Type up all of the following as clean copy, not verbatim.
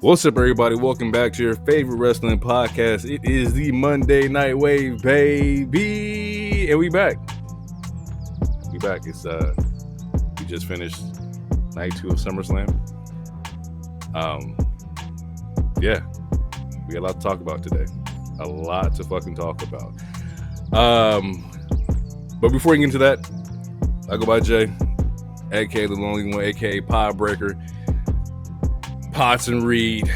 What's up, everybody? Welcome back to your favorite wrestling podcast. It is the Monday Night Wave, baby, and we back. It's we just finished night 2 of SummerSlam. Yeah, we got a lot to talk about today. A lot to fucking talk about. But before we get into that, I go by Jay, aka the Lonely One, aka Pod Breaker. Potts and Reed,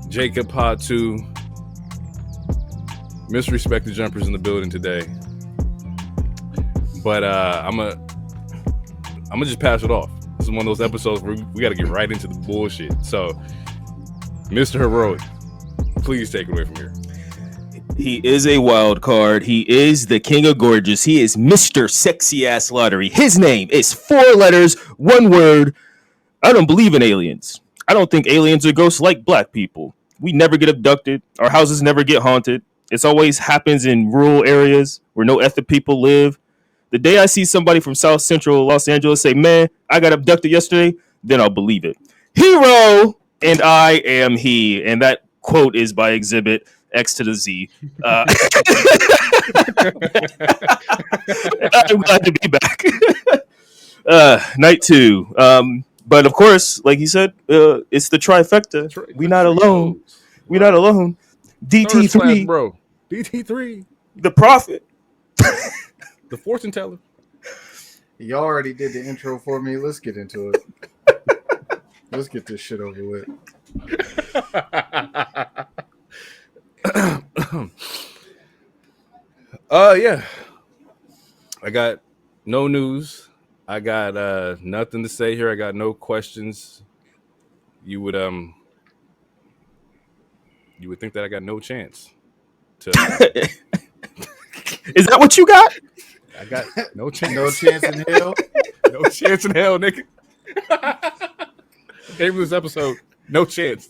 Jacob Pod 2, misrespected jumpers in the building today. But I'm gonna just pass it off. This is one of those episodes where we got to get right into the bullshit. So, Mr. Heroic, please take it away from here. He is a wild card. He is the king of gorgeous. He is Mr. Sexy Ass Lottery. His name is 4 letters, 1 word. I don't believe in aliens. I don't think aliens are ghosts like black people. We never get abducted. Our houses never get haunted. It always happens in rural areas where no ethnic people live. The day I see somebody from South Central Los Angeles say, man, I got abducted yesterday, then I'll believe it. Hero, and I am he. And that quote is by Exhibit X to the Z. I'm glad to be back. Night 2. But of course, like he said, it's the trifecta. We're not alone. We're not alone. DT3, bro. DT3, the prophet, the fortune teller. Y'all already did the intro for me. Let's get into it. Let's get this shit over with. Yeah. I got no news. I got nothing to say here. I got no questions. You would think that I got no chance to. Is that what you got? I got no chance. No chance in hell. No chance in hell, nigga. Name of this episode, no chance.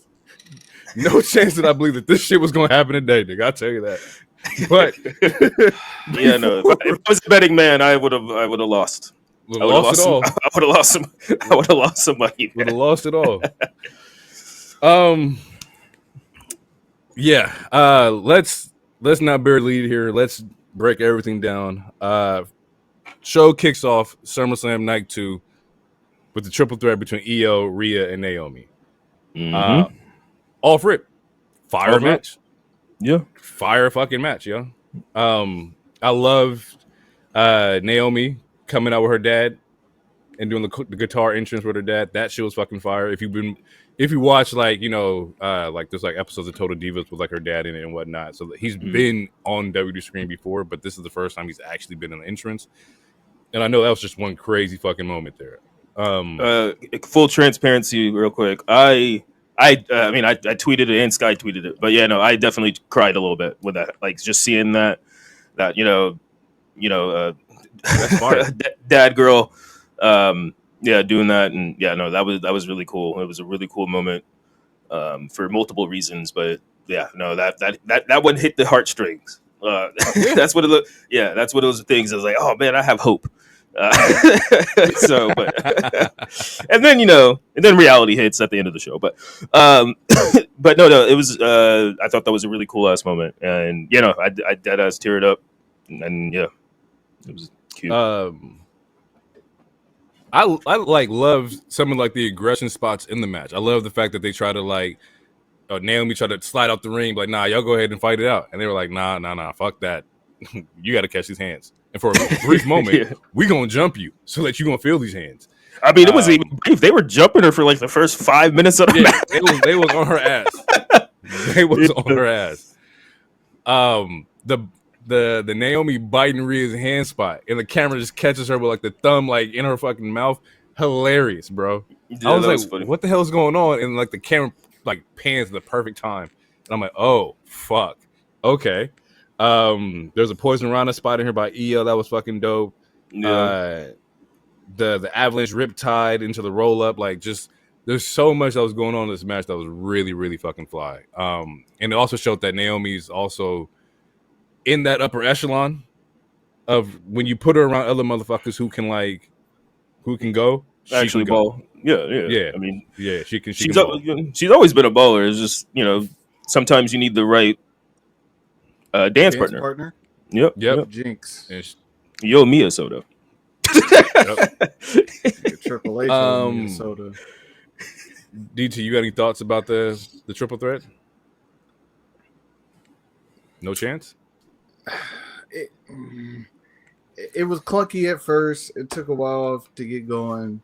No chance that I believe that this shit was going to happen today, nigga. I'll tell you that. But Yeah, no. If I was a betting man, I would have lost. I would have lost it all. I would have lost some. I would have lost some money. Would have lost it all. Yeah. Let's not bury the lead here. Let's break everything down. Show kicks off SummerSlam Night 2 with the triple threat between Io, Rhea, and Naomi. Mm-hmm. All for it. Fire match. Yeah. Fire fucking match, yo. I loved Naomi coming out with her dad and doing the guitar entrance with her dad. That shit was fucking fire. If you watch like there's like episodes of Total Divas with like her dad in it and whatnot. So he's been on WWE screen before, but this is the first time he's actually been in the entrance. And I know that was just one crazy fucking moment there. Full transparency, real quick. I tweeted it and Sky tweeted it, but yeah, no, I definitely cried a little bit with that. Like just seeing that That's fire. dad girl, doing that, and yeah, no, that was really cool. It was a really cool moment, for multiple reasons, but yeah, no, that one hit the heartstrings. That's what it looked. Yeah, that's what those things. I was like, oh man, I have hope. And then reality hits at the end of the show. But no, it was. I thought that was a really cool ass moment, and I dead ass teared up, and yeah, it was cute. I like love some of like the aggression spots in the match. I love the fact that they try to like Naomi tried to slide out the ring, like nah, y'all go ahead and fight it out, and they were like nah, fuck that. You got to catch these hands. And for a brief moment, we gonna jump you so that you gonna feel these hands. I mean, it was even brief. They were jumping her for like the first 5 minutes of the match. They was on her ass. They was on her ass. The Naomi biting Rhea's hand spot, and the camera just catches her with like the thumb like in her fucking mouth. Hilarious, bro. Yeah, I was like, what the hell is going on? And like the camera like pans at the perfect time, and I'm like, oh fuck, okay. There's a poison rana spot in here by Io that was fucking dope. Yeah. The avalanche riptide into the roll up, like just there's so much that was going on in this match that was really, really fucking fly. And it also showed that Naomi's also in that upper echelon of when you put her around other motherfuckers who can go. Actually, ball. Yeah, I mean, yeah, she can she's ball. she's always been a baller. It's just sometimes you need the right dance Dance partner. partner, Yep. Jinx. And You owe me a soda. yep. Your Triple H owed me a soda. DT, you got any thoughts about the triple threat? No chance. It was clunky at first. It took a while to get going,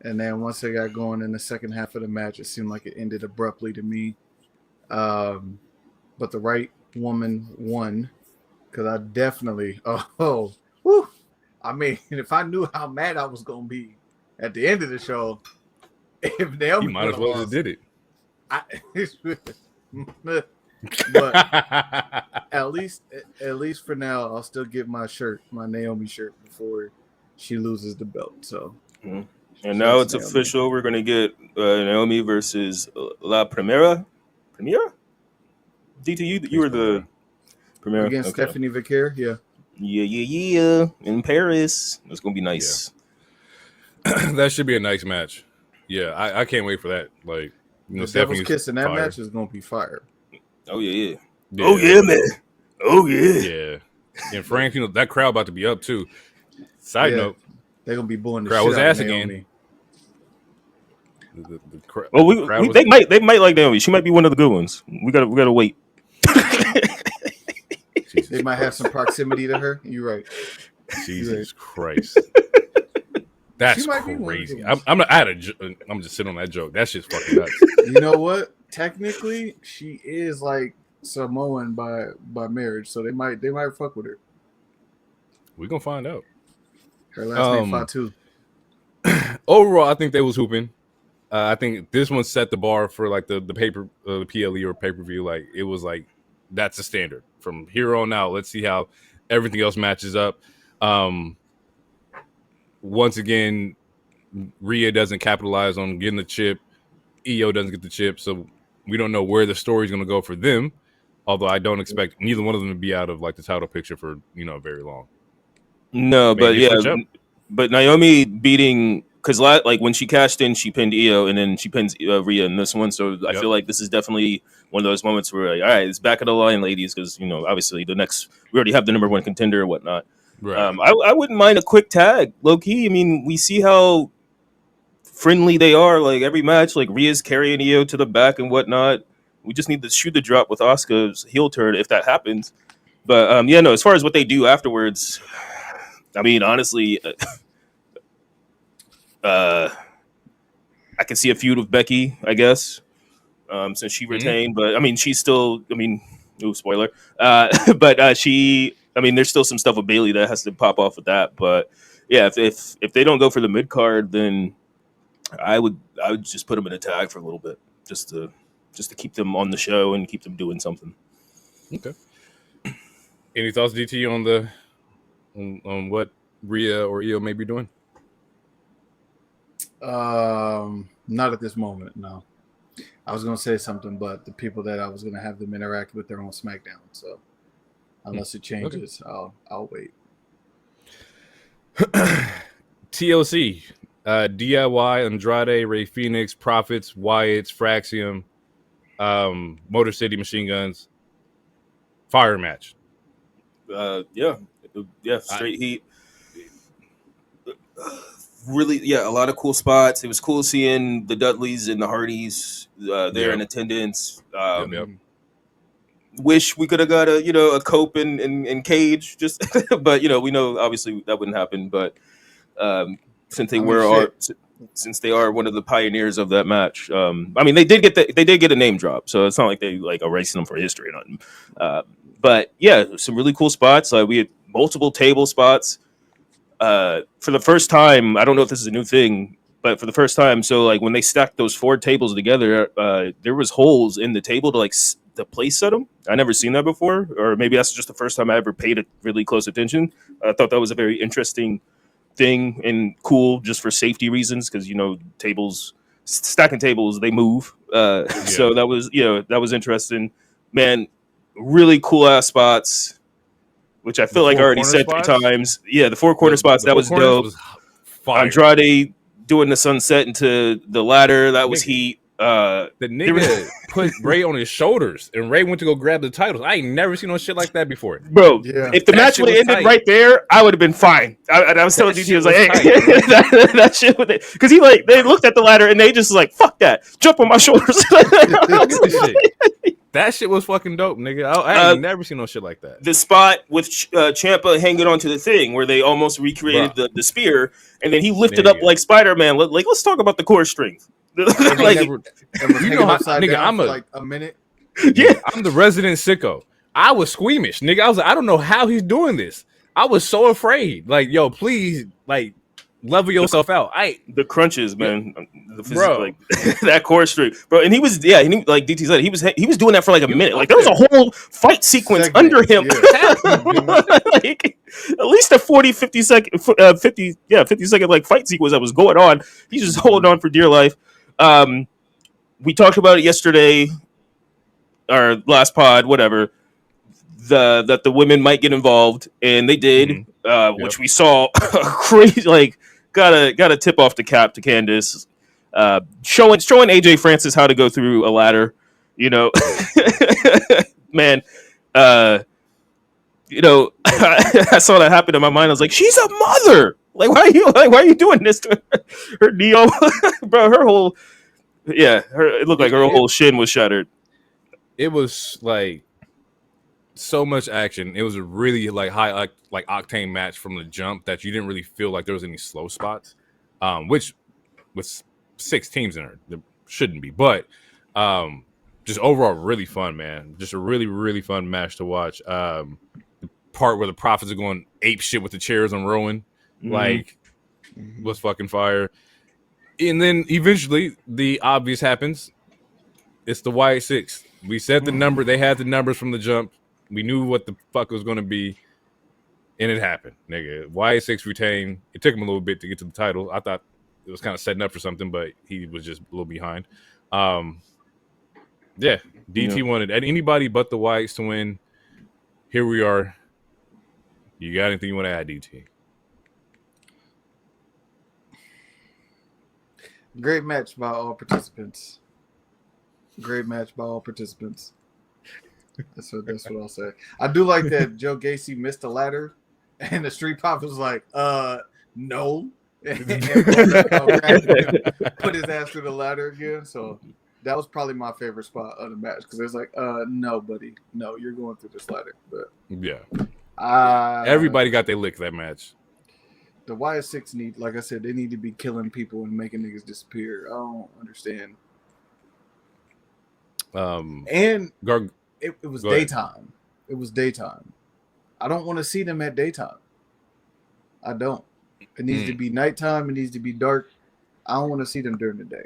and then once they got going in the second half of the match, it seemed like it ended abruptly to me. But the right woman won because I definitely whew, I mean, if I knew how mad I was gonna be at the end of the show, if Naomi You might as well just did it. But at least for now, I'll still get my Naomi shirt, before she loses the belt. So, and now it's Naomi. Official. We're gonna get Naomi versus La Primera. DT, you were the Primera against Stephanie Vicaire. Yeah. In Paris, it's gonna be nice. Yeah. That should be a nice match. Yeah, I can't wait for that. Like, Stephanie's kiss in that match is gonna be fire. Oh yeah. Oh yeah, man. Oh yeah. Yeah. And Frank, that crowd about to be up too. Side note, they're gonna be booing the crowd shit was out ass of Naomi. Again. Well, they might like Naomi. She might be one of the good ones. We gotta wait. They might have some proximity to her. You're right. Jesus Christ. That's crazy. I'm just sitting on that joke. That shit's fucking nuts. You know what? Technically, she is like Samoan by marriage, so they might fuck with her. We're gonna find out. Her last name Fatu. Overall, I think they was hooping. I think this one set the bar for like the paper, the PLE or pay per view. Like it was like that's a standard from here on out. Let's see how everything else matches up. Once again, Rhea doesn't capitalize on getting the chip. EO doesn't get the chip, so we don't know where the story's going to go for them. Although I don't expect neither one of them to be out of like the title picture for very long. No, maybe but Naomi beating because like when she cashed in, she pinned EO and then she pins Rhea in this one. So I feel like this is definitely one of those moments where like, all right, it's back of the line, ladies, because obviously we already have the number one contender and whatnot. Right. I wouldn't mind a quick tag, low key. I mean, we see how friendly they are. Like every match, like Rhea's carrying EO to the back and whatnot. We just need to shoot the drop with Asuka's heel turn if that happens. But as far as what they do afterwards, I mean, honestly, I can see a feud with Becky, I guess, since she retained. But I mean, she's still. I mean, spoiler. But she. I mean, there's still some stuff with Bayley that has to pop off with that. But yeah, if they don't go for the mid card, then I would just put them in a tag for a little bit, just to keep them on the show and keep them doing something. Okay. Any thoughts, DT, on what Rhea or EO may be doing? Not at this moment, no. I was going to say something, but the people that I was going to have them interact with, they're on SmackDown. So unless it changes, okay. I'll wait. TLC, DIY, Andrade, Rey Fenix, Profits, Wyatt's, Fraxium, Motor City Machine Guns, fire match. Straight heat. Really, a lot of cool spots. It was cool seeing the Dudleys and the Hardys there in attendance. Wish we could have got a Cope and Cage, just but we know obviously that wouldn't happen. But since they are one of the pioneers of that match, I mean they did get a name drop, so it's not like they like erasing them for history or nothing. But yeah, some really cool spots. We had multiple table spots. For the first time, I don't know if this is a new thing, but for the first time, so like when they stacked those 4 tables together, there was holes in the table to place set them. I never seen that before, or maybe that's just the first time I ever paid it really close attention. I thought that was a very interesting thing and cool, just for safety reasons, because stacking tables, they move. So that was interesting, man. Really cool ass spots. Which I feel like I already said 3 times. Yeah, the 4 corner spots, that was dope. Andrade doing the sunset into the ladder. That was heat. The nigga put Ray on his shoulders, and Ray went to go grab the titles. I ain't never seen no shit like that before, bro. Yeah. If the match would have ended right there, I would have been fine. I was telling GT, I was like, hey, that shit with it, because they looked at the ladder and they just like, fuck that, jump on my shoulders. That shit was fucking dope, nigga. I ain't never seen no shit like that. The spot with Ciampa hanging onto the thing where they almost recreated the spear, and then he lifted up like Spider-Man. Like, let's talk about the core strength. Like, you know how, nigga, I'm like a minute. Yeah, I'm the resident sicko. I was squeamish, nigga. I was like, I don't know how he's doing this. I was so afraid. Like, yo, please, like, level yourself out. The crunches, man, bro, like that core strength, bro. And he was, like DT said, he was doing that for like a minute. Like there was a whole fight sequence under him. Like, at least a 50 second like fight sequence that was going on. He's just holding on for dear life. We talked about it yesterday, or last pod, whatever. That the women might get involved, and they did, which we saw crazy. Like, gotta tip off the cap to Candice, showing AJ Francis how to go through a ladder. You know, man. You know, I saw that happen in my mind. I was like, she's a mother. Like, why are you doing this to her Neo, bro? Her whole, it looked like her whole shin was shattered. It was like so much action. It was a really like high like octane match from the jump that you didn't really feel like there was any slow spots. Which with 6 teams in there shouldn't be, but just overall really fun, man. Just a really, really fun match to watch. The part where the Profits are going ape shit with the chairs on Rowan, like, was fucking fire. And then eventually the obvious happens. It's the Wyatt 6. We set the number. They had the numbers from the jump. We knew what the fuck it was going to be. And it happened, nigga. Wyatt 6 retained. It took him a little bit to get to the title. I thought it was kind of setting up for something, but he was just a little behind. DT wanted anybody but the Wyatts to win. Here we are. You got anything you want to add, DT? Great match by all participants. Great match by all participants. That's what I'll say. I do like that Joe Gacy missed the ladder, and the Street Profits was like, no. And put his ass through the ladder again. So that was probably my favorite spot of the match, because it was like, no, buddy, no, you're going through this ladder. But everybody got their lick that match. The Wyatt 6 need, like I said, they need to be killing people and making niggas disappear. I don't understand. And it was daytime. It was daytime. I don't want to see them at daytime. I don't. It needs to be nighttime. It needs to be dark. I don't want to see them during the day.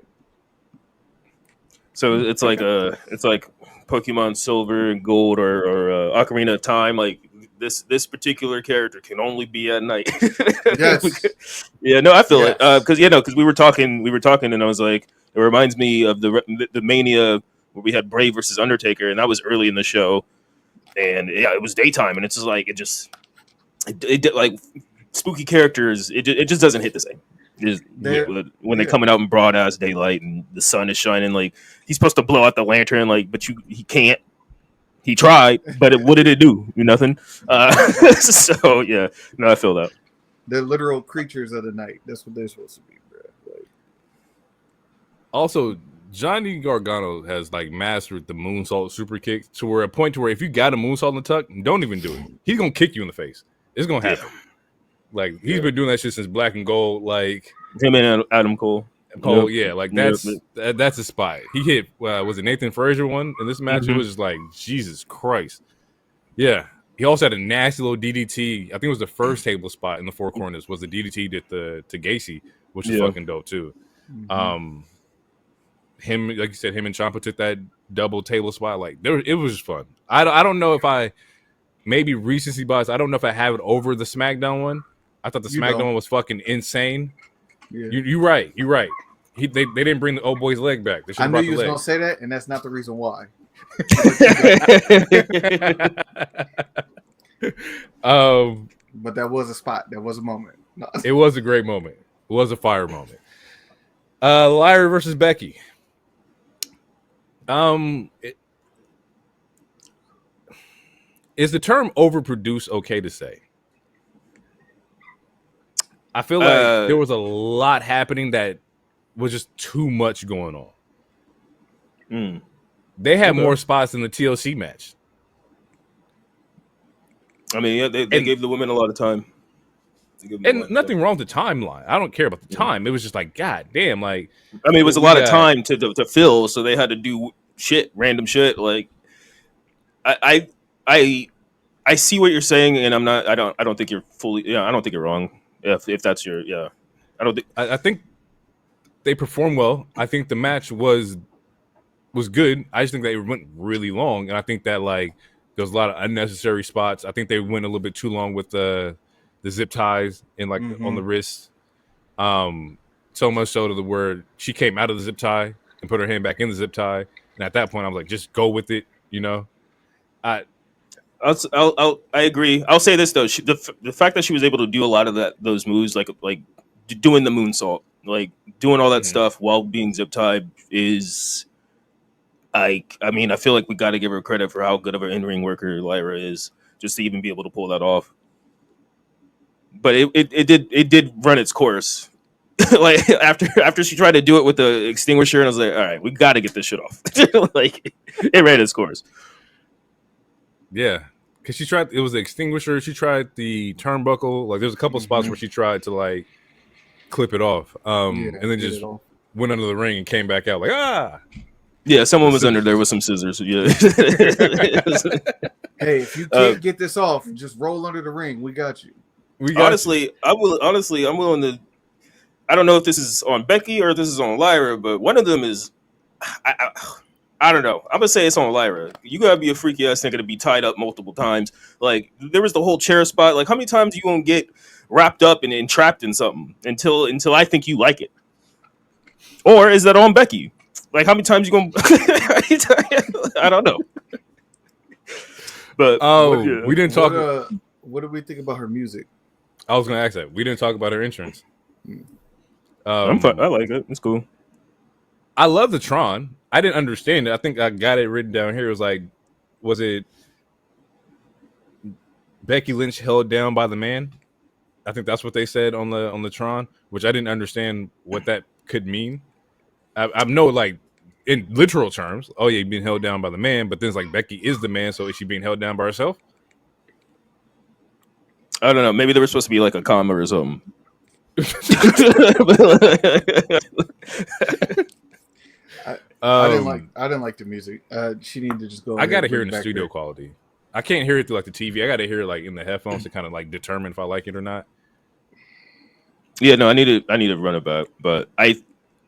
So it's like Pokemon Silver and Gold or Ocarina of Time. Like this particular character can only be at night. Yes. Yeah. No, I feel it because we were talking and I was like, it reminds me of the Mania where we had Bray versus Undertaker, and that was early in the show, and it was daytime, and it's just like it like spooky characters. It just doesn't hit the same. When they're coming out in broad ass daylight and the sun is shining, like he's supposed to blow out the lantern, like, but he can't. He tried, but what did it do? Nothing. So yeah, no, I feel that. They're literal creatures of the night. That's what they're supposed to be, bro. Like, also, Johnny Gargano has like mastered the moonsault super kick to where a point to where if you got a moonsault in the tuck, don't even do it. He's gonna kick you in the face. It's gonna happen. Yeah. Like he's been doing that shit since Black and Gold. Like him and Adam Cole. Like that's a spot. He hit. Was it Nathan Frazier one in this match? It was just like Jesus Christ. Yeah. He also had a nasty little DDT. I think it was the first table spot in the Four Corners. Was the DDT did to Gacy, which is fucking dope too. Him, like you said, him and Ciampa took that double table spot. Like it was just fun. I don't know if I maybe recency bias. I don't know if I have it over the SmackDown one. I thought the SmackDown one was fucking insane. Yeah. You're right. You're right. They didn't bring the old boy's leg back. I knew you was gonna say that, and that's not the reason why. But that was a spot. That was a moment. No. It was a great moment. It was a fire moment. Lyra versus Becky. Is the term overproduced okay to say? I feel like there was a lot happening that was just too much going on. They had more spots in the TLC match. I mean, yeah, they gave the women a lot of time. And nothing wrong with the timeline. I don't care about the time. It was just like, God damn, like. I mean, it was a lot of time to fill, so they had to do random shit. Like, I see what you're saying, and I don't think you're fully. Yeah, I don't think you're wrong. If that's your I don't think. I think they performed well. I think the match was good. I just think they went really long, and I think that like there was a lot of unnecessary spots. I think they went a little bit too long with the zip ties and like on the wrists. So much so to the word she came out of the zip tie and put her hand back in the zip tie, and at that point I was like, just go with it, you know. I agree. I'll say this though, the fact that she was able to do a lot of those moves, like doing the moonsault, like doing all that stuff while being zip tied, is I mean, I feel like we got to give her credit for how good of an in-ring worker Lyra is, just to even be able to pull that off. But it did run its course. Like after she tried to do it with the extinguisher, and I was like, all right, we got to get this shit off. Like it ran its course. Yeah, because she tried. It was the extinguisher. She tried the turnbuckle. Like there's a couple spots where she tried to like clip it off, and then just went under the ring and came back out like Yeah, someone was under there with some scissors. Yeah. Hey, if you can't get this off, just roll under the ring. We got you. Honestly, I'm willing to. I don't know if this is on Becky or if this is on Lyra, but one of them is. I don't know. I'm gonna say it's on Lyra. You gotta be a freaky ass nigga to be tied up multiple times. Like there was the whole chair spot. Like how many times you gonna get wrapped up and entrapped in something until I think you like it? Or is that on Becky? Like how many times you gonna? I don't know. But we didn't talk. What do we think about her music? I was gonna ask that. We didn't talk about her entrance. I'm fine. I like it. It's cool. I love the Tron. I didn't understand it. I think I got it written down here. It was like, was it Becky Lynch held down by the man? I think that's what they said on the Tron, which I didn't understand what that could mean. I know like in literal terms, oh yeah, being held down by the man, but then it's like Becky is the man, so is she being held down by herself? I don't know. Maybe there was supposed to be like a comma or something. I didn't like the music. She needed to just go. I gotta hear it in the studio quality. I can't hear it through like the TV. I gotta hear it like in the headphones to kind of like determine if I like it or not. Yeah, no, I need to run it back, but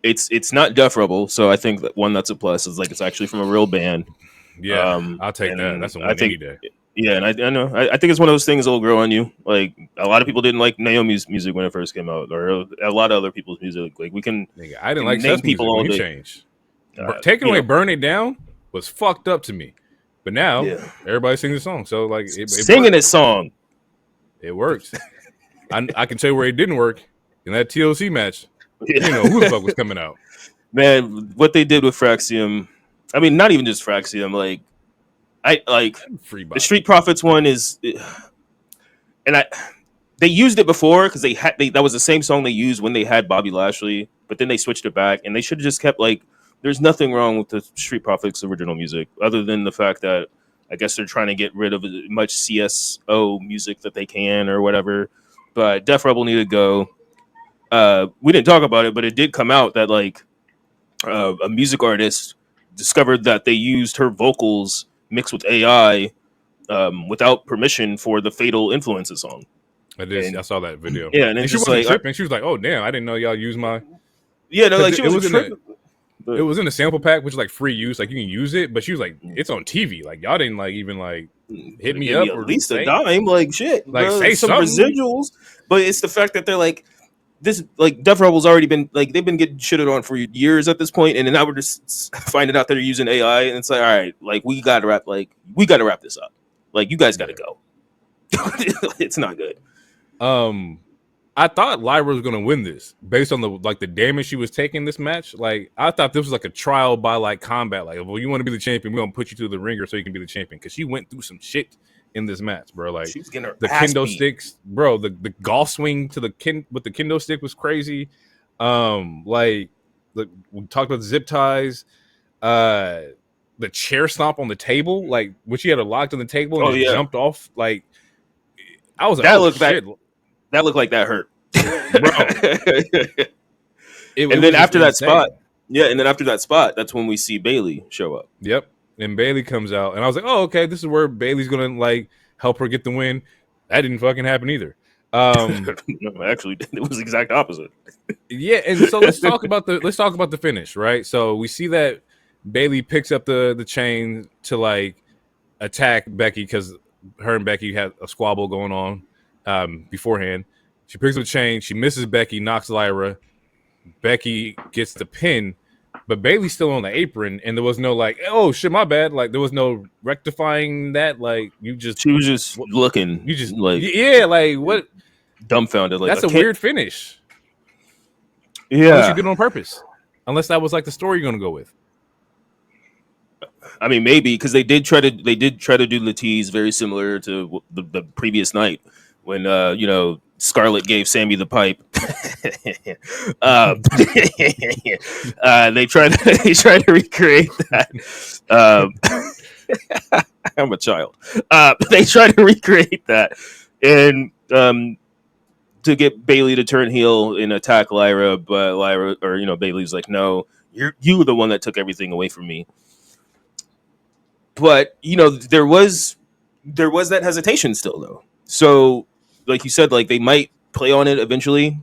it's not Def Rebel, so I think that that's a plus. Is like it's actually from a real band. Yeah, I'll take that. That's a win any day. Yeah, and I know. I think it's one of those things that'll grow on you. Like a lot of people didn't like Naomi's music when it first came out, or a lot of other people's music. Like we can. I didn't like Seth's people all day. Change. Taking away "Burn It Down" was fucked up to me, but now everybody sings the song. So like singing this song, it works. I can tell you where it didn't work in that TLC match. You know who the fuck was coming out. Man, what they did with Fraxium. I mean, not even just Fraxium. Like. I like the Street Profits one is, and they used it before because that was the same song they used when they had Bobby Lashley, but then they switched it back and they should have just kept like. There's nothing wrong with the Street Profits original music other than the fact that I guess they're trying to get rid of as much CSO music that they can or whatever. But Def Rebel needed to go. We didn't talk about it, but it did come out that like a music artist discovered that they used her vocals mixed with AI without permission for the Fatal Influences song. I saw that video. Yeah, and she wasn't tripping. She was like, "Oh damn, I didn't know y'all use my." Yeah, no, like she was tripping. It was in the sample pack, which is like free use, like you can use it. But she was like, "It's on TV. Like y'all didn't like even like hit me up or at least a dime. Like shit, like bro, say some something. residuals." But it's the fact that they're like. This like Def Rebel's already been like they've been getting shitted on for years at this point, and then now we're just finding out they're using AI, and it's like, all right, like we gotta wrap this up. Like you guys gotta go. It's not good. I thought Lyra was gonna win this based on the damage she was taking this match. Like I thought this was like a trial by like combat. Like, well, you want to be the champion, we're gonna put you through the ringer so you can be the champion. Because she went through some shit in this match, bro. Like She was getting her the ass kendo beat. sticks, bro. The golf swing to the with the kendo stick was crazy. Like we talked about the zip ties, the chair stomp on the table, like when she had her locked on the table and just jumped off. Like I was like, that oh looked shit. That looked like that hurt, bro. And then after that spot, that's when we see Bayley show up. Yep. And Bayley comes out, and I was like, oh, okay, this is where Bayley's gonna like help her get the win. That didn't fucking happen either. No, actually, it was the exact opposite. Yeah, and so let's talk about the finish, right? So we see that Bayley picks up the chain to like attack Becky because her and Becky had a squabble going on beforehand. She picks up the chain, she misses Becky, knocks Lyra. Becky gets the pin, but Bayley's still on the apron, and there was no like, oh shit, my bad. Like there was no rectifying that. Like she was just looking, you just like like what, dumbfounded. Like that's a weird finish. Yeah, unless you did it on purpose. Unless that was like the story you're gonna go with. I mean, maybe because they did try to do the tease very similar to the previous night when Scarlett gave Sammy the pipe. They tried to recreate that. I'm a child. They tried to recreate that and to get Bayley to turn heel and attack Lyra, but Bayley's like, no, you were the one that took everything away from me. But there was that hesitation still though. So like you said, like they might play on it eventually.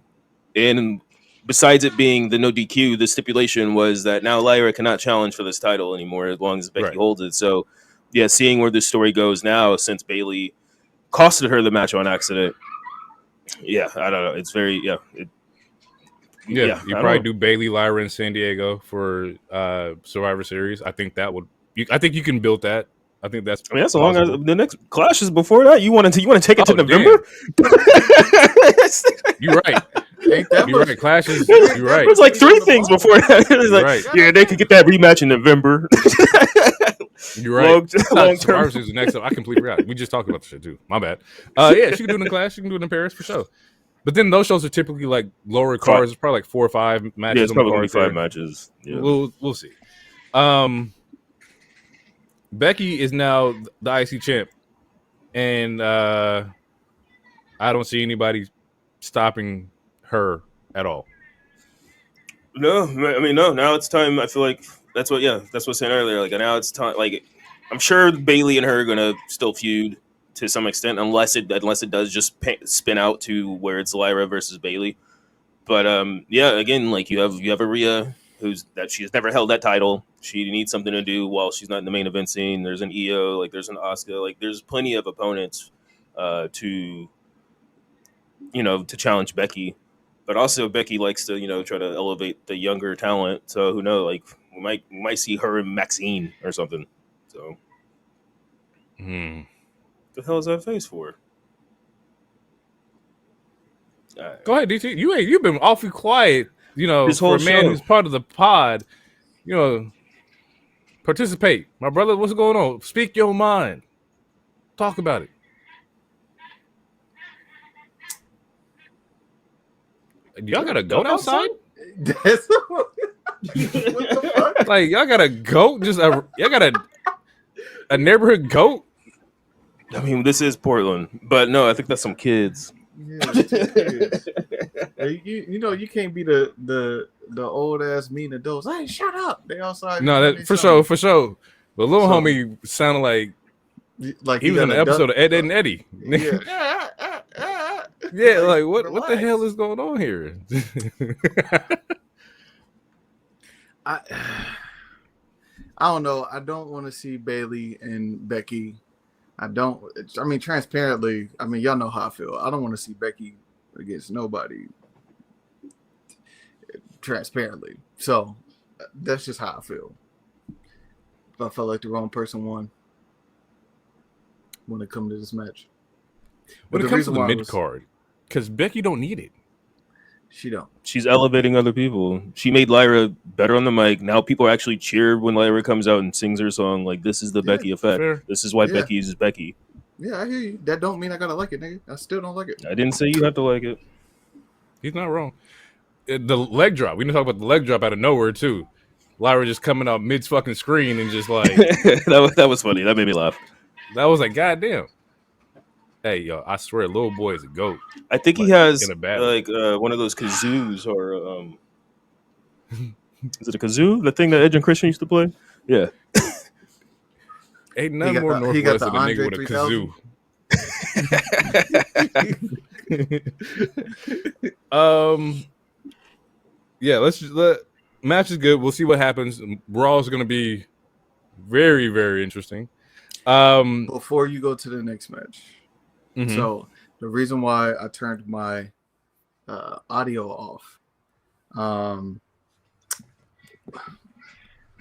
And besides it being the no DQ, the stipulation was that now Lyra cannot challenge for this title anymore as long as Becky holds it. So yeah, seeing where this story goes now, since Bayley costed her the match on accident. Yeah, I don't know. It's very you probably do Bayley, Lyra, and San Diego for Survivor Series. I think that would. I think you can build that. I think that's. I mean, that's long as the next Clash is before that. You want to take it to November? You're right. You're right. Clash is. You're right. There's like 3 things before that. It's like, right. Yeah, they could get that rematch in November. You're right. Long term. Survivor Series next up. I completely forgot. We just talked about the shit too. My bad. Yeah, she can do it in Clash. She can do it in Paris for sure. But then those shows are typically like lower cards. It's probably like 4 or 5 matches. Yeah, it's probably 5 matches. Yeah. We'll see. Becky is now the IC champ, and I don't see anybody stopping her at all. No, I mean no. Now it's time. I feel like that's what I was saying earlier. Like now it's time. Like I'm sure Bayley and her are gonna still feud to some extent, unless it does just spin out to where it's Lyra versus Bayley. But again, like you have Rhea, she's never held that title. She needs something to do while she's not in the main event scene. There's an Io, like there's an Asuka, like there's plenty of opponents to challenge Becky. But also Becky likes to try to elevate the younger talent. So who knows? Like we might see her and Maxine or something. So what the hell is that face for? Go ahead, DT. You've been awfully quiet. This for whole a man show. who's part of the pod. Participate, my brother. What's going on? Speak your mind. Talk about it. Y'all got a goat outside? What the fuck? Like y'all got a goat? Y'all got a neighborhood goat? I mean, this is Portland, but no, I think that's some kids. Yeah, you can't be the old ass mean adults. Hey, shut up! They outside. No, that for sure. But little homie sounded like he was in the episode of Ed, Ed and Eddie. Yeah. Yeah, like what the hell is going on here? I don't know. I don't want to see Bayley and Becky. Transparently, y'all know how I feel. I don't want to see Becky against nobody. Transparently. So that's just how I feel. I felt like the wrong person won when it comes to this match. When it comes to the mid card, because Becky don't need it. She don't. She's elevating other people. She made Lyra better on the mic. Now people actually cheer when Lyra comes out and sings her song. Like, this is the Yeah, Becky effect. fair. This is why yeah, Becky is Becky. yeah. I hear you. That don't mean I gotta like it, nigga. I still don't like it. I didn't say you have to like it. He's not wrong. The leg drop. We didn't talk about the leg drop out of nowhere too. Lyra just coming out mid fucking screen and just like that was funny. That made me laugh. that was like goddamn. Hey yo, I swear, little boy is a goat. I think he Like, has in a battle. like one of those kazoos or is it a kazoo? The thing that Edge and Christian used to play? Yeah. Ain't none more He got Northwest the than a nigga Andre with a 3000. kazoo. Yeah, let match is good. We'll see what happens. Raw is gonna be very, very interesting. Before you go to the next match, Mhm. so the reason why I turned my audio off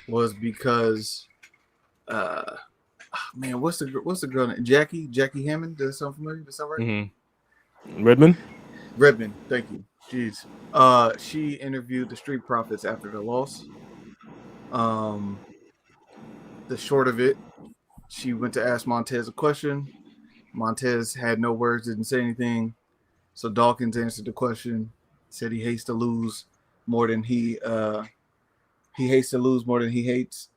was because man, what's the girl name? Jackie Hammond? Does that sound familiar? Does that sound right? Redmond? Redmond, thank you. Jeez. She interviewed the Street Profits after the loss. The short of it, she went to ask Montez a question. Montez had no words, didn't say anything. So Dawkins answered the question, said he hates to lose more than he hates to lose more than he hates,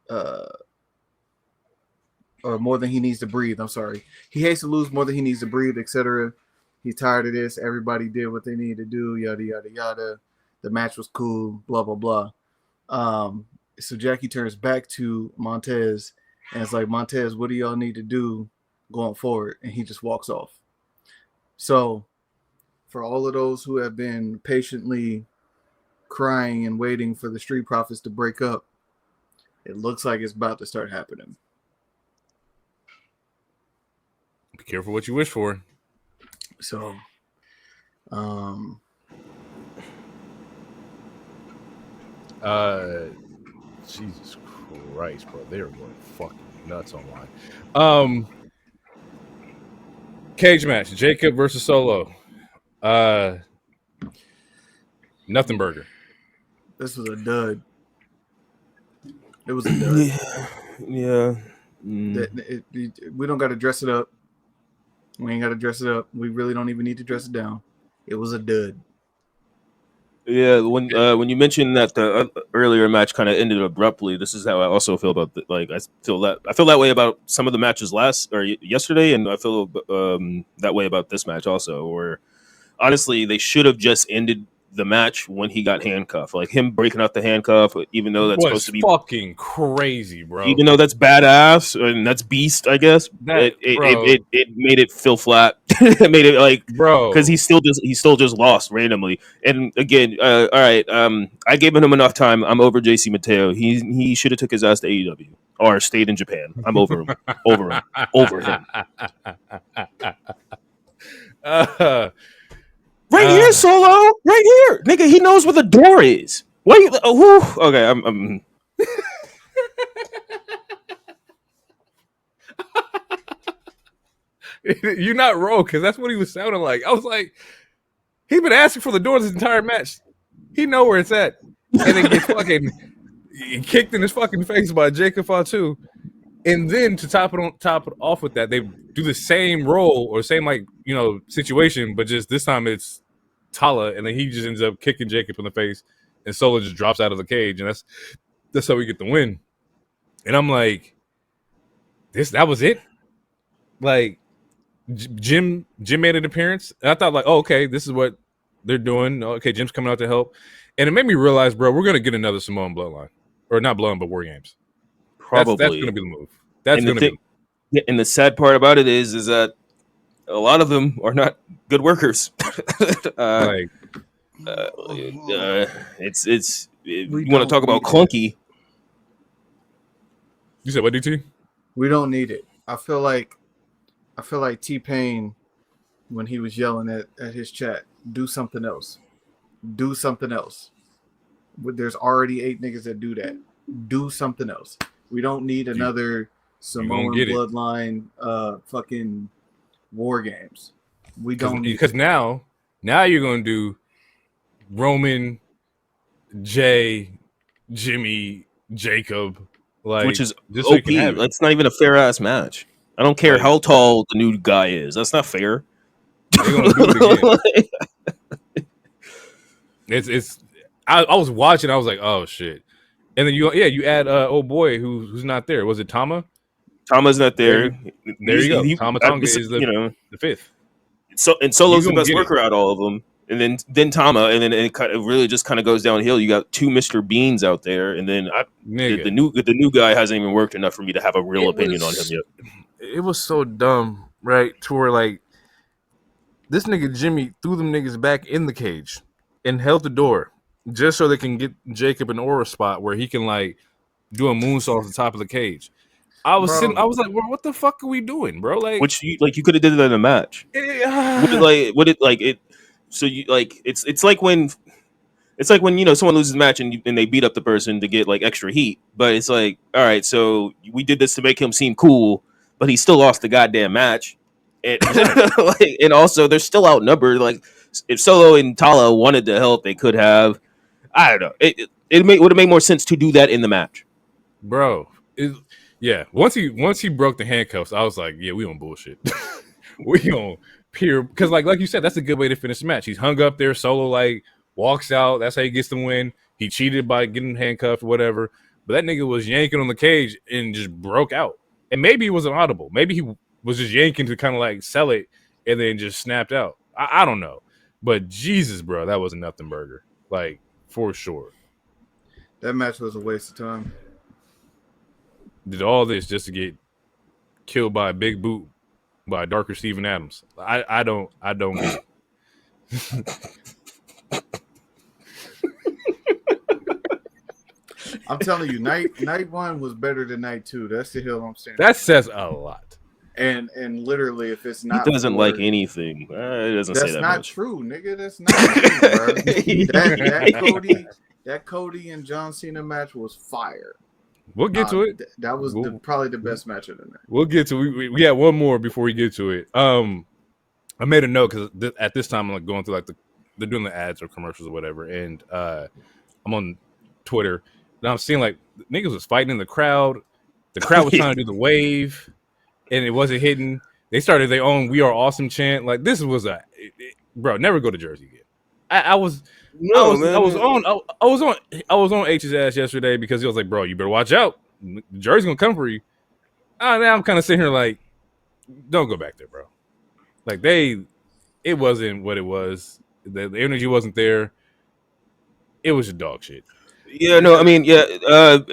or more than he needs to breathe. I'm sorry. He hates to lose more than he needs to breathe, etc. He's tired of this. Everybody did what they needed to do, yada, yada, yada. The match was cool, blah, blah, blah. So Jackie turns back to Montez and it's like, Montez, what do y'all need to do going forward? And he just walks off. So for all of those who have been patiently crying and waiting for the Street Profits to break up, it looks like it's about to start happening. Be careful what you wish for. So, Jesus Christ, bro, they are going fucking nuts online. Cage match: Jacob versus Solo. Nothing burger. this was a dud. It was a dud. Yeah. We don't got to dress it up. We ain't got to dress it up. We really don't even need to dress it down. It was a dud. Yeah, when you mentioned that the earlier match kind of ended abruptly, this is how I also feel about I feel that way about some of the matches yesterday, and I feel that way about this match also. Where honestly, they should have just ended the match when he got handcuffed, like him breaking out the handcuff, even though that's supposed to be fucking crazy, bro. Even though that's badass and that's beast, I guess it made it feel flat. It made it like, bro, because he still just lost randomly. And again, all right, I gave him enough time. I'm over JC Mateo. He should have took his ass to AEW or stayed in Japan. I'm over him. Over him. Right here, Solo. Right here, nigga. He knows where the door is. Wait. Okay. I'm You're not wrong, because that's what he was sounding like. I was like, he's been asking for the door this entire match. He know where it's at, and then gets fucking kicked in his fucking face by Jacob Fatu. And then to top it off with that, they do the same role or same situation, but just this time it's Tala, and then he just ends up kicking Jacob in the face, and Solo just drops out of the cage, and that's how we get the win. And I'm like, that was it. Like, Jim made an appearance, and I thought like, oh, okay, this is what they're doing. Okay, Jim's coming out to help, and it made me realize, bro, we're gonna get another Samoan Bloodline, or not Bloodline, but War Games. probably That's gonna be the move. That's gonna be. Yeah, and the sad part about it is that a lot of them are not good workers. It's you want to talk about clunky. You said what, DT? We don't need it. I feel like T-Pain, when he was yelling at his chat, do something else. Do something else. There's already 8 niggas that do that. Do something else. We don't need another Samoan Bloodline fucking War Games. We don't need because now you're gonna do Roman, Jay, Jimmy, Jacob, which like is just so you can OP. have it. That's not even a fair ass match. I don't care Like how tall the new guy is. That's not fair. they're gonna do it again. It's. I was watching. I was like, oh shit. And then you add old boy who's not there. Was it Tama? Tama's not There there. you there you go. Tama Tonga is You know, the fifth. and You Solo's the gonna best get it, worker out of all of them. And then Tama, and then it really just kind of goes downhill. You got two Mr. Beans out there, and then the nigga. new guy hasn't even worked enough for me to have a real It opinion on him was yet. it was so dumb, right? To where like this nigga Jimmy threw them niggas back in the cage and held the door just so they can get Jacob an aura spot where he can like do a moonsault off the top of the cage. I was sitting. Bro, I was like, "Bro, what the fuck are we doing, bro?" Like, Which you could have did that in a match. Would it like it? So you like it's like when someone loses a match and they beat up the person to get like extra heat, but it's like, all right, so we did this to make him seem cool, but he still lost the goddamn match, and right, and also they're still outnumbered. Like if Solo and Tala wanted to help, they could have. I don't know. It would have made more sense to do that in the match. bro. Yeah. Once he broke the handcuffs, I was like, "Yeah, we on bullshit. We on pure." Because like you said, that's a good way to finish the match. He's hung up there. Solo like walks out. That's how he gets the win. He cheated by getting handcuffed, or whatever. But that nigga was yanking on the cage and just broke out. And maybe it was an audible. Maybe he was just yanking to kind of like sell it and then just snapped out. I don't know. But Jesus, bro, that was a nothing burger. Like, for sure. that match was a waste of time. Did all this just to get killed by a big boot by a darker Steven Adams. I don't get it. I'm telling you, night one was better than night two. That's the hill I'm standing. That says a lot. And literally, if it's not, He doesn't for, like anything. It doesn't say that's that not much. true, nigga. That's not true, bro. that Cody and John Cena match was fire. We'll get to it. That was probably the best match of the night. We'll get to it. We got one more before we get to it. I made a note because at this time I'm like going through like they're doing the ads or commercials or whatever, and I'm on Twitter and I'm seeing like niggas was fighting in the crowd. The crowd was trying to do the wave, and it wasn't hitting. They started their own "We Are Awesome" chant. Like this was bro. Never go to Jersey again. I was on H's ass yesterday because he was like, bro, you better watch out. Jersey's gonna come for you. Now I'm kind of sitting here like, don't go back there, bro. Like it wasn't what it was. The energy wasn't there. It was just dog shit. Yeah, no, I mean, yeah,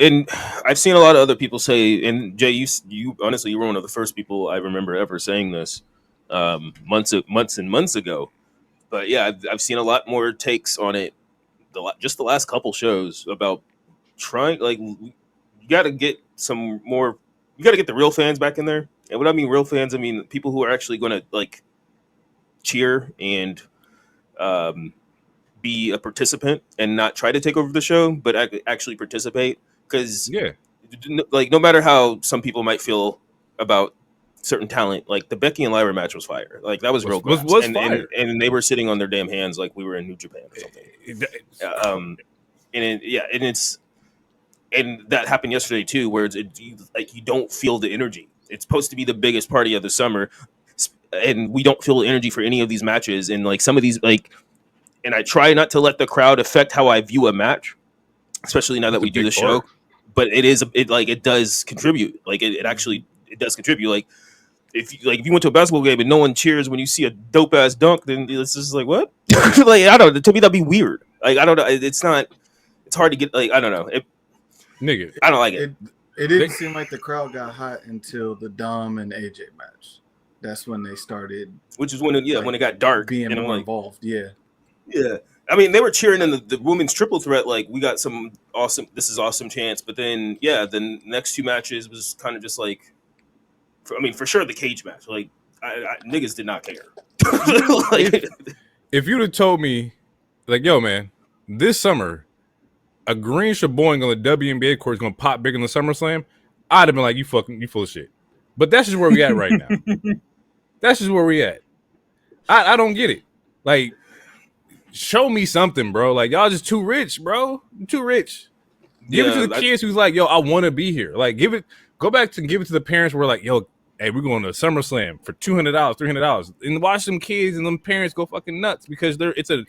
and I've seen a lot of other people say, and Jay, you honestly, you were one of the first people I remember ever saying this, months and months ago. But yeah, I've seen a lot more takes on it, just the last couple shows about trying. Like, you got to get some more. You got to get the real fans back in there. And when I mean real fans, I mean people who are actually going to like cheer and be a participant and not try to take over the show, but actually participate. Because Yeah, like no matter how some people might feel about certain talent, like the Becky and Lyra match was fire. Like that was real grass. was and, fire. and they were sitting on their damn hands like we were in New Japan or something. And that happened yesterday too, where like you don't feel the energy. It's supposed to be the biggest party of the summer, and we don't feel the energy for any of these matches. And like some of these, like, and I try not to let the crowd affect how I view a match, especially now that we do the show. But it does contribute. Like it actually does contribute. Like if you went to a basketball game and no one cheers when you see a dope ass dunk, then it's just like what? Like I don't know. To me that'd be weird. Like I don't know. It's not. It's hard to get. Like I don't know. Nigga, I don't like it. It didn't seem like the crowd got hot until the Dom and AJ match. That's when they started. Which is when it got dark, being and I'm more like, involved. Yeah. yeah. I mean, they were cheering in the women's triple threat. Like we got some awesome. This is awesome chance. But then the next two matches was kind of just like. For sure the cage match. Like niggas did not care. Like, if you'd have told me, like, yo, man, this summer, a green shaboing on the WNBA court is gonna pop big in the SummerSlam, I'd have been like, you full of shit. But that's just where we at right now. That's just where we at. I don't get it. Like, show me something, bro. Like y'all just too rich, bro. You're too rich. Give it to the kids who's like, yo, I want to be here. Like, go back and give it to the parents who are like, yo, hey, we're going to SummerSlam for $200, $300, and watch them kids and them parents go fucking nuts because it's a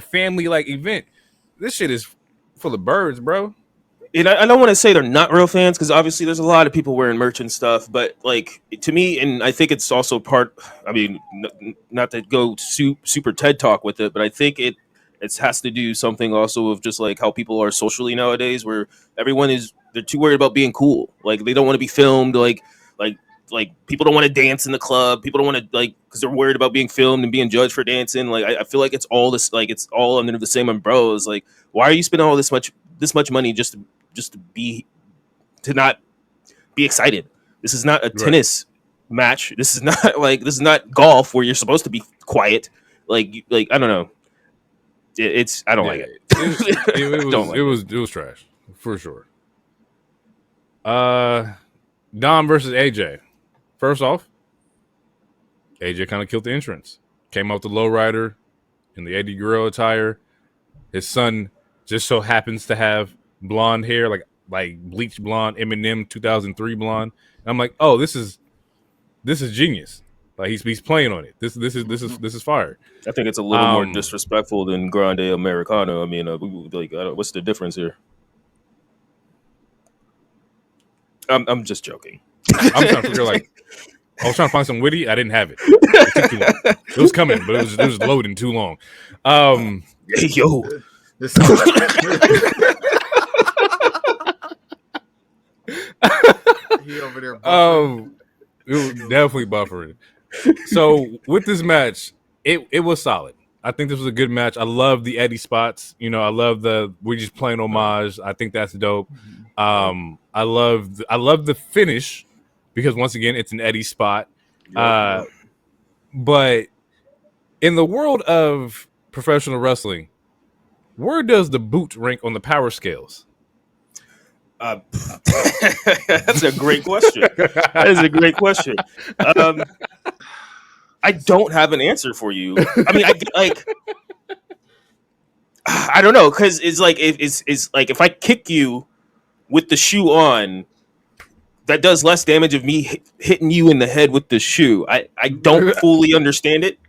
family like event. This shit is full of birds, bro. And I don't want to say they're not real fans because obviously there's a lot of people wearing merch and stuff, but like to me, and I think it's also part. I mean, not to go super TED Talk with it, but I think it has to do something also of just like how people are socially nowadays, where they're too worried about being cool. Like they don't want to be filmed. Like people don't want to dance in the club. People don't want to because they're worried about being filmed and being judged for dancing. Like I feel like it's all this it's all under the same umbrella. It's like, why are you spending all this much money just to not be excited? This is not a tennis match. This is not golf where you're supposed to be quiet. Like I don't know. I don't like it. It was trash for sure. Dom versus AJ. First off, AJ kind of killed the entrance. Came out the lowrider in the Eddie Guerrero attire. His son just so happens to have blonde hair, like bleached blonde, Eminem 2003 blonde. And I'm like, oh, this is genius. Like he's playing on it. This is fire. I think it's a little more disrespectful than Grande Americano. I mean, what's the difference here? I'm just joking. I'm trying to figure I was trying to find some witty. I didn't have it. It took too long. It was coming, but it was loading too long. Hey, yo. He over there buffering. It was definitely buffering. So with this match, it was solid. I think this was a good match. I love the Eddie spots. You know, I love we're just playing homage. I think that's dope. I love the finish because once again it's an Eddie spot. But in the world of professional wrestling, where does the boot rank on the power scales? That's a great question. That is a great question. I don't have an answer for you. I mean, I don't know, because it's like if I kick you with the shoe on, that does less damage of me hitting you in the head with the shoe. I don't fully understand it.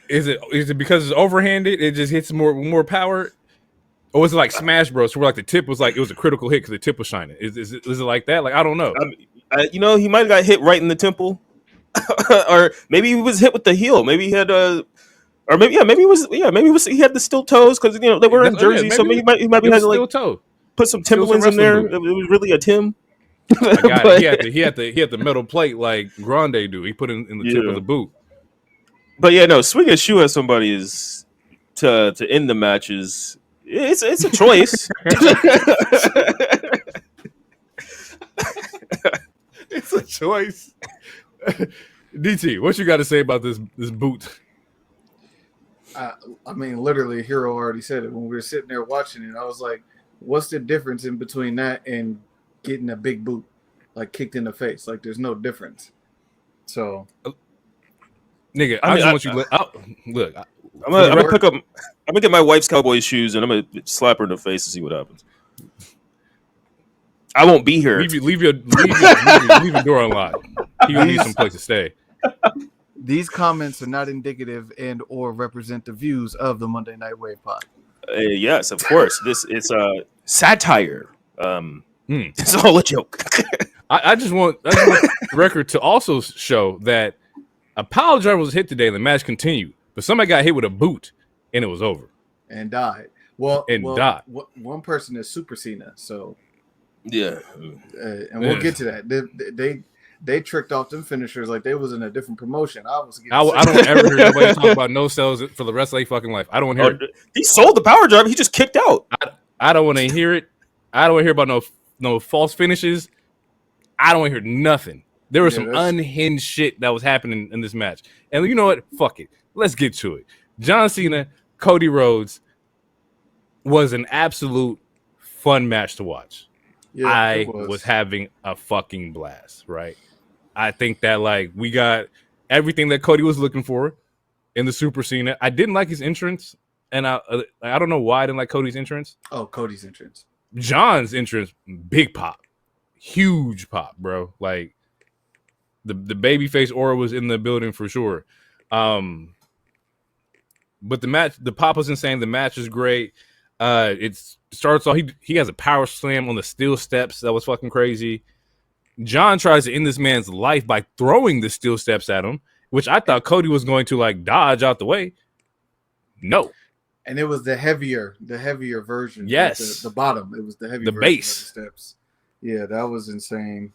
Is it because it's overhanded? It just hits more power, or was it like Smash Bros? Where like the tip was it was a critical hit because the tip was shining? Is it like that? Like I don't know. He might have got hit right in the temple, or maybe he was hit with the heel. Maybe he had he had the steel toes because they were in Jersey, so maybe he might have had to toe. Put some Timberlands in there. It was really a Tim. He had the metal plate like Grande do. He put it in the tip of the boot. But yeah, no, swinging a shoe at somebody is to end the matches. It's a choice. It's a choice. DT, what you got to say about this boot? I mean, literally, Hero already said it when we were sitting there watching it. I was like, "What's the difference in between that and getting a big boot, like kicked in the face? Like, there's no difference." So, nigga, I just want you to look. I'm gonna get my wife's Cowboys shoes and I'm gonna slap her in the face and see what happens. I won't be here. Leave your door unlocked. He will need some place to stay. These comments are not indicative and or represent the views of the Monday Night Wave Pod. Yes, of course. It's a satire. It's all a joke. I just want the record to also show that a power driver was hit today and the match continued, but somebody got hit with a boot and it was over. And died. Died. One person is Super Cena, so yeah. And we'll get to that. They tricked off them finishers like they was in a different promotion. I don't ever hear anybody talk about no sales for the rest of their fucking life. I don't want to hear it. He sold the power driver. He just kicked out. I don't want to hear it. I don't want to hear about no false finishes. I don't want to hear nothing. There was some unhinged shit that was happening in this match. And you know what? Fuck it. Let's get to it. John Cena, Cody Rhodes was an absolute fun match to watch. Yeah, I was having a fucking blast, right? I think that we got everything that Cody was looking for in the Super Cena. I didn't like his entrance. and I don't know why I didn't like Cody's entrance. Oh, Cody's entrance. John's entrance, big pop, huge pop, bro. Like the babyface aura was in the building for sure. But the match, the pop was insane. The match is great. It starts off. He has a power slam on the steel steps that was fucking crazy. John tries to end this man's life by throwing the steel steps at him, which I thought Cody was going to like dodge out the way. No. And it was the heavier version. Yes. Like the bottom. It was the heavy the version base. of the steps. Yeah, that was insane.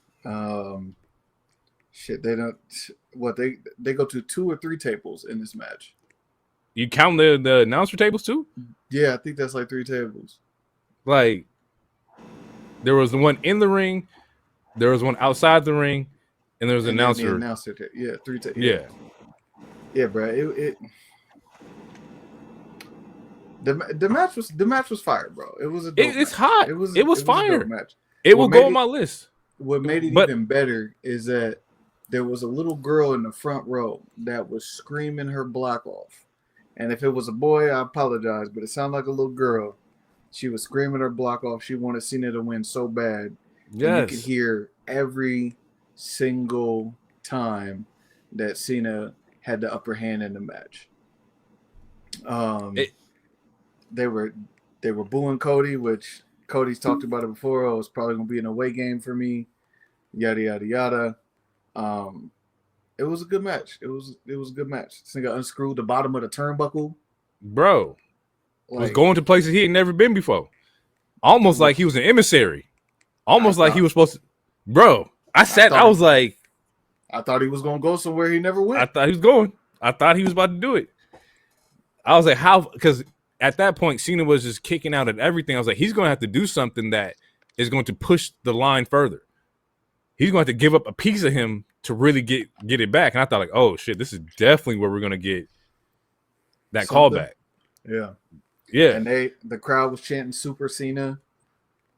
Shit, they don't. What they go to 2 or 3 tables in this match. You count the announcer tables too? Yeah, I think that's like 3 tables. Like there was the one in the ring, there was one outside the ring, and there was an announcer. The announcer yeah, 3 tables. Yeah, bro. The match was fire, bro. It was a dope it's match. hot. It was fire. A dope match. It will go on my list. What made it even better is that there was a little girl in the front row that was screaming her block off. And if it was a boy, I apologize, but it sounded like a little girl. She was screaming her block off. She wanted Cena to win so bad. Yes. And you could hear every single time that Cena had the upper hand in the match. They were booing Cody, which Cody's talked about it before. Oh, it's probably gonna be an away game for me. Yada yada yada. It was a good match. It was a good match. This nigga unscrewed the bottom of the turnbuckle. Bro. Was going to places he had never been before. Almost like he was an emissary. Almost like he was supposed to. Bro, I was like. I thought he was going to go somewhere he never went. I thought he was going. I thought he was about to do it. I was like, how? Because at that point, Cena was just kicking out at everything. I was like, he's going to have to do something that is going to push the line further. He's going to have to give up a piece of him to really get it back. And I thought, like, oh, shit, this is definitely where we're going to get that callback. Yeah. Yeah. And the crowd was chanting Super Cena.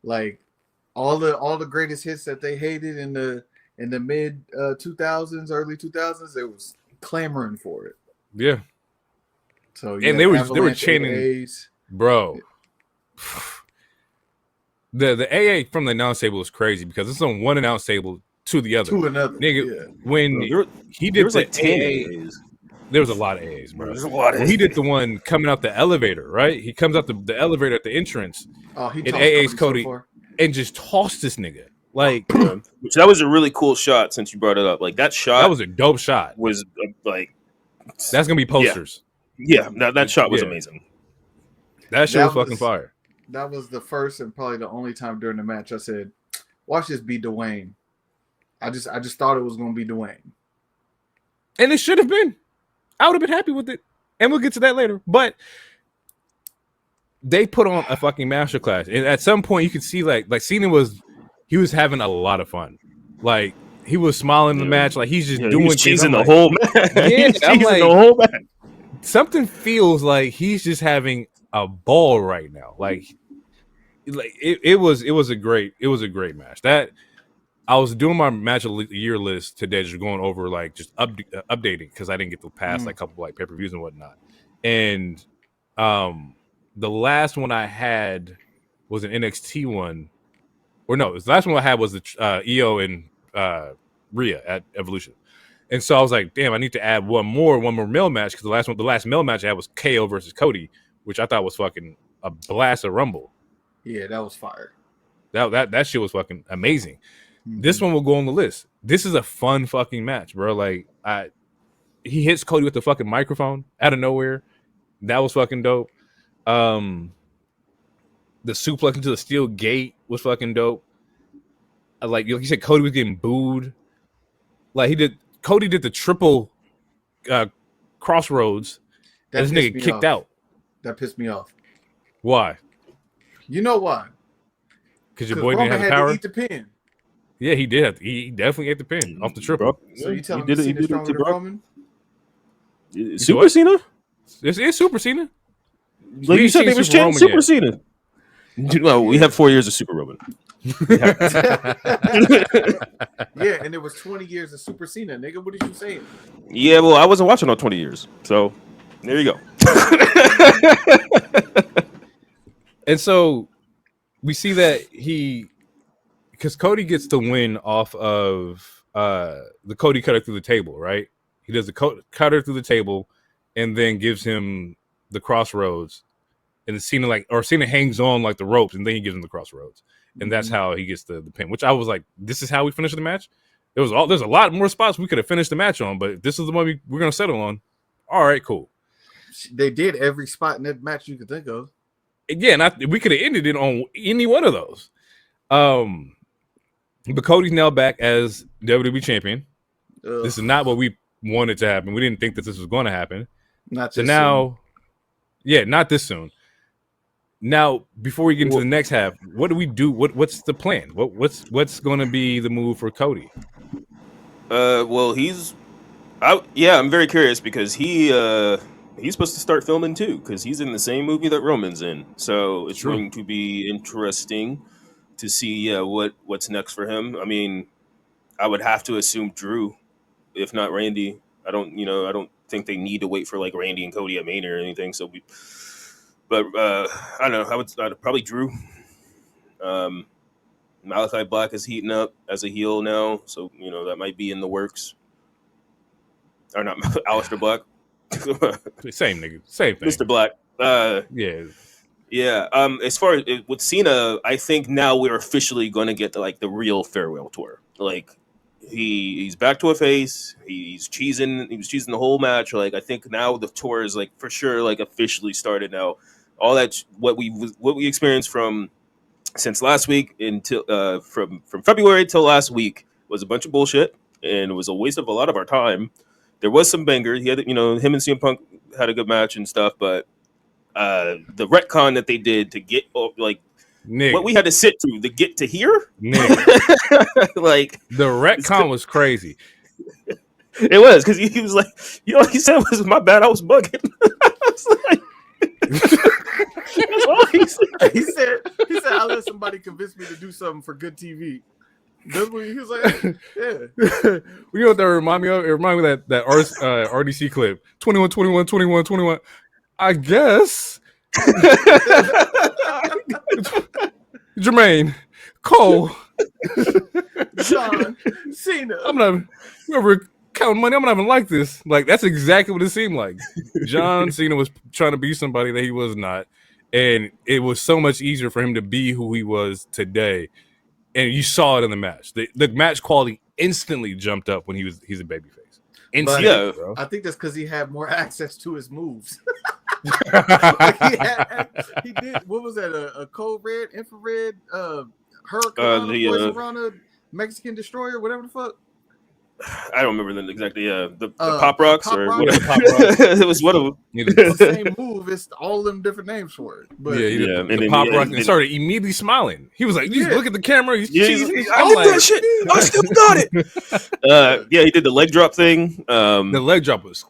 Like, all the greatest hits that they hated in the mid 2000s, early 2000s, they was clamoring for it. Yeah. So and they were chanting, AAs. Bro. The AA from the announce table was crazy because it's on one announce table to the other. To another. Nigga, when he did the AA, there was a lot of AAs, bro. There's a lot of he did the one coming out the elevator, right? He comes out the elevator at the entrance. Oh, he and AA's Cody and just tossed this nigga. Like, which that was a really cool shot since you brought it up. Like that shot, that was a dope shot. Was like that's gonna be posters. Yeah, that shot was amazing. That shit was fucking fire. That was the first and probably the only time during the match I said, "Watch this be Dwayne." I just thought it was gonna be Dwayne, and it should have been. I would have been happy with it, and we'll get to that later. But they put on a fucking masterclass, and at some point you could see like Cena was having a lot of fun. Like he was smiling in the match, like he's just doing cheesing the whole match. Yeah, I'm like, the whole match. Something feels like he's just having a ball right now. Like it was a great match. That I was doing my match of the year list today, just going over like just updating because I didn't get to pass like a couple like pay-per-views and whatnot. And the last one I had was an NXT one, or no, the last one I had was the EO and Rhea at Evolution. And so I was like, damn, I need to add one more male match because the last male match I had was KO versus Cody, which I thought was fucking a blast of Rumble. Yeah, that was fire. That shit was fucking amazing. Mm-hmm. This one will go on the list. This is a fun fucking match, bro. Like he hits Cody with the fucking microphone out of nowhere. That was fucking dope. The suplex into the steel gate was fucking dope. Like you said, Cody was getting booed. Like Cody did the triple crossroads. And this nigga kicked out. That pissed me off. Why? You know why? Because your boy didn't have the power. To eat the pin. Yeah, he did. He definitely ate the pin off the triple. So you telling me Cena's stronger than Roman? Super Cena? This is Super Cena. Like you said, they was chanting Super Cena. Well, we have 4 years of Super Roman. Yeah, and it was 20 years of Super Cena, nigga. What did you say? Yeah, well, I wasn't watching all 20 years, so there you go. And so we see that because Cody gets the win off of the Cody cutter through the table, right? He does the cutter through the table and then gives him the crossroads. And Cena hangs on like the ropes, and then he gives him the crossroads. And that's how he gets the pin, which I was like, this is how we finish the match? There's a lot more spots we could have finished the match on, but this is the one we're going to settle on. All right, cool. They did every spot in that match you could think of. Yeah, we could have ended it on any one of those. But Cody's now back as WWE champion. Ugh. This is not what we wanted to happen. We didn't think that this was going to happen. Not So this now, not this soon. Now, before we get into the next half, what do we do? What's the plan? What's going to be the move for Cody? Well, I'm very curious because he's supposed to start filming too because he's in the same movie that Roman's in. So it's going to be interesting to see what's next for him. I mean, I would have to assume Drew, if not Randy. I don't think they need to wait for like Randy and Cody at Mania or anything. But I don't know. I'd probably Drew. Malachi Black is heating up as a heel now, so that might be in the works. Or not, Aleister Black. Same nigga, same thing. Mr. Black. Yeah. As far as with Cena, I think now we're officially going to get the real farewell tour. Like he's back to a face. He was cheesing the whole match. Like I think now the tour is for sure officially started now. All that what we experienced since last week until from February till last week was a bunch of bullshit and it was a waste of a lot of our time. There was some bangers. He had him and CM Punk had a good match and stuff, but the retcon that they did to get Nigga. What we had to sit through to get to here, the retcon was crazy. It was because he was like, he said it was my bad. I was bugging. I was like, that's all he said. He said, "I let somebody convince me to do something for good TV." That's what he was like. Yeah. You know what that remind me of? It reminded me of that RDC clip. 21, 21, 21, 21. I guess. Jermaine, Cole, John Cena. Whoever counting money, I'm not even like this. Like that's exactly what it seemed like. John Cena was trying to be somebody that he was not, and it was so much easier for him to be who he was today. And you saw it in the match. The match quality instantly jumped up when he's a babyface. Instantly, bro. I think that's because he had more access to his moves. He did. What was that? A cold red, infrared, hurricane, Rana, Mexican destroyer, whatever the fuck. I don't remember them exactly. The pop rocks or whatever. Pop rocks. It was one of them. The same move. It's all them different names for it. But yeah. And the pop rock and started immediately smiling. He was like, "Just look at the camera." He's cheesing. I did that shit. I still got it. He did the leg drop thing. The leg drop was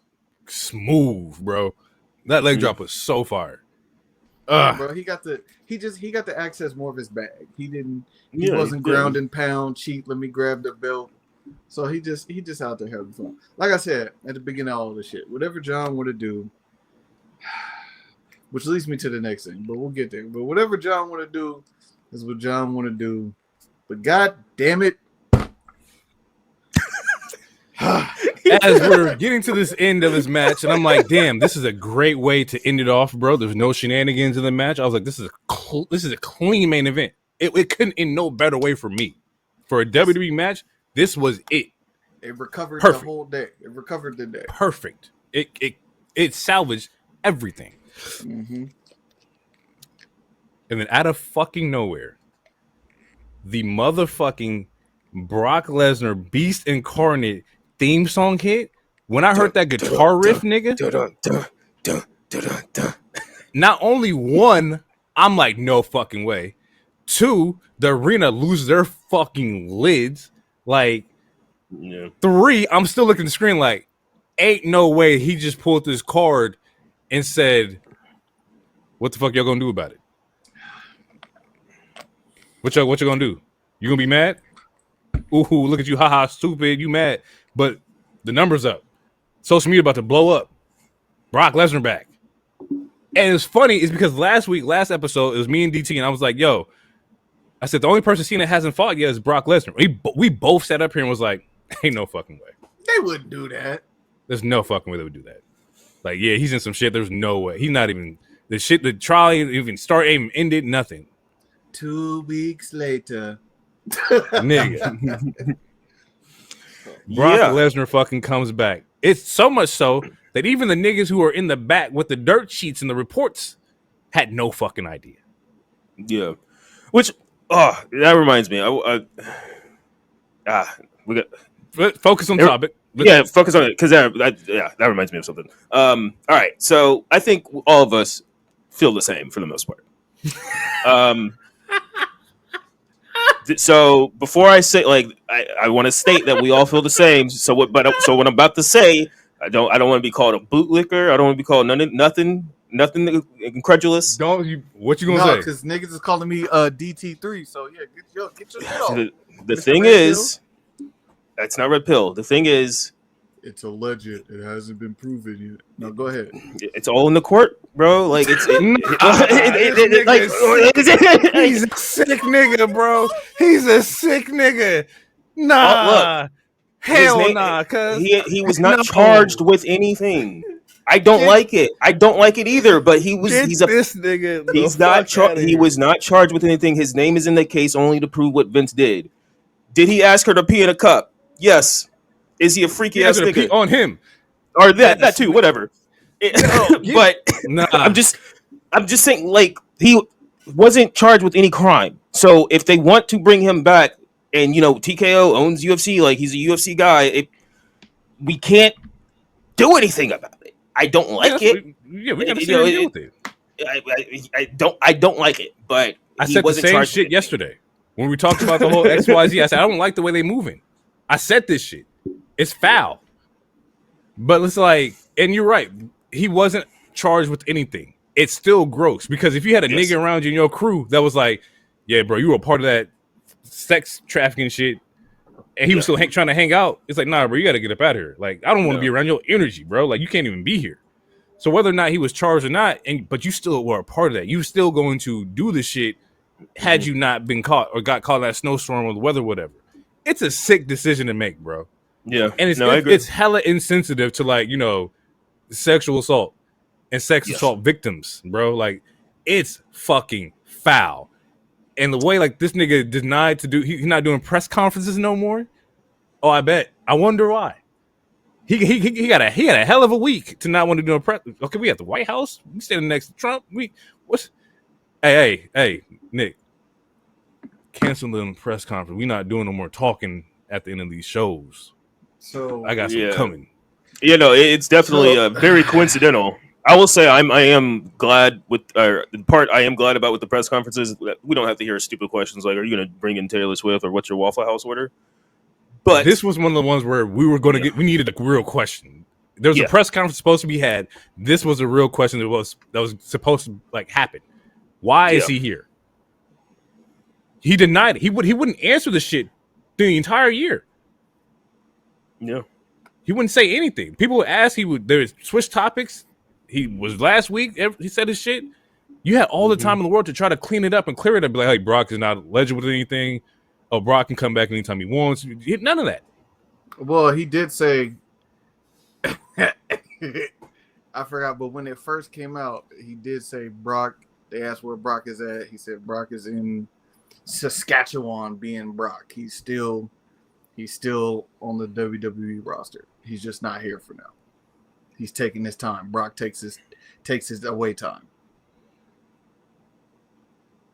smooth, bro. That leg drop was so fire. Bro, he got to access more of his bag. He wasn't ground and pound, cheat, let me grab the belt. So he just out there having fun. Like I said at the beginning of all this shit, whatever John want to do, which leads me to the next thing, but we'll get there. But whatever John want to do is what John want to do. But god damn it. As we're getting to this end of this match, and I'm like, damn, this is a great way to end it off, bro. There's no shenanigans in the match. I was like, this is a clean main event. It couldn't end no better way for me. For a WWE match, this was it. It recovered Perfect. The whole day. It recovered the day. Perfect. It salvaged everything. Mm-hmm. And then out of fucking nowhere, the motherfucking Brock Lesnar Beast Incarnate theme song hit. When I heard that guitar riff, nigga, not only one, I'm like, no fucking way. Two, the arena loses their fucking lids. Like, 3, I'm still looking at the screen like, ain't no way he just pulled this card and said, what the fuck y'all gonna do about it? What y'all gonna do? You gonna be mad? Ooh, look at you, haha, stupid, you mad. But the number's up. Social media about to blow up. Brock Lesnar back. And it's funny is because last episode, it was me and DT, and I was like, yo, I said, the only person Cena hasn't fought yet is Brock Lesnar. We both sat up here and was like, ain't no fucking way. They wouldn't do that. There's no fucking way they would do that. Like, yeah, he's in some shit. There's no way. He's not even, the trial ain't even started, ain't even ended, nothing. 2 weeks later. Nigga. Brock Lesnar fucking comes back. It's so much so that even the niggas who are in the back with the dirt sheets and the reports had no fucking idea. Yeah. Which, that reminds me. We got focus on topic. Yeah, focus on it because that reminds me of something. All right, so I think all of us feel the same for the most part. So before I say, like, I want to state that we all feel the same. So what I'm about to say, I don't want to be called a bootlicker. I don't want to be called nothing incredulous. What you gonna say? Because niggas is calling me DT3. So yeah, get your shit off. The thing is, that's not red pill. The thing is, it's alleged. It hasn't been proven yet. No, go ahead. It's all in the court, bro. Like it's he's a sick nigga, bro. He's a sick nigga. Nah, hell nah. Cause he was not charged with anything. I don't like it. I don't like it either. But he was. He's this nigga. He's not. He was not charged with anything. His name is in the case only to prove what Vince did. Did he ask her to pee in a cup? Yes. Is he a freaky ass nigga? On him, or that too? Whatever. But nah. I'm just saying, like, he wasn't charged with any crime. So if they want to bring him back, and TKO owns UFC, like he's a UFC guy, we can't do anything about it. I don't like it. We gotta deal with it. I don't like it. But I said the same shit yesterday when we talked about the whole XYZ. I said I don't like the way they moving. I said this shit. It's foul. But it's like, and you're right. He wasn't charged with anything. It's still gross because if you had a nigga around you in your crew that was like, yeah, bro, you were a part of that sex trafficking shit, and he was still trying to hang out, it's like, nah, bro, you got to get up out of here. Like, I don't want to be around your energy, bro. Like, you can't even be here. So whether or not he was charged or not, but you still were a part of that. You still going to do the shit had you not been caught or got caught in that snowstorm or the weather, whatever. It's a sick decision to make, bro. Yeah, and it's hella insensitive to sexual assault and sex assault victims, bro. Like, it's fucking foul. And the way this nigga denied to do, he's not doing press conferences no more. Oh, I bet. I wonder why. He had a hell of a week to not want to do a press. Okay, we at the White House. We standing next to Trump. Hey, Nick, cancel the press conference. We not doing no more talking at the end of these shows. So I got some coming. It's definitely very coincidental. I will say I am glad with the part I am glad about with the press conferences. We don't have to hear stupid questions like, "Are you going to bring in Taylor Swift?" or "What's your Waffle House order?" But this was one of the ones where we were going to we needed a real question. There was a press conference supposed to be had. This was a real question that was supposed to happen. Why is he here? He denied it. He wouldn't answer the shit the entire year. Yeah, he wouldn't say anything. People would ask. There was switch topics. He was last week. He said his shit. You had all the time in the world to try to clean it up and clear it up. Be like, hey, Brock is not alleged with anything. Oh, Brock can come back anytime he wants. None of that. Well, he did say. I forgot, but when it first came out, he did say Brock. They asked where Brock is at. He said Brock is in Saskatchewan, being Brock. He's still on the WWE roster. He's just not here for now. He's taking his time. Brock takes his away time.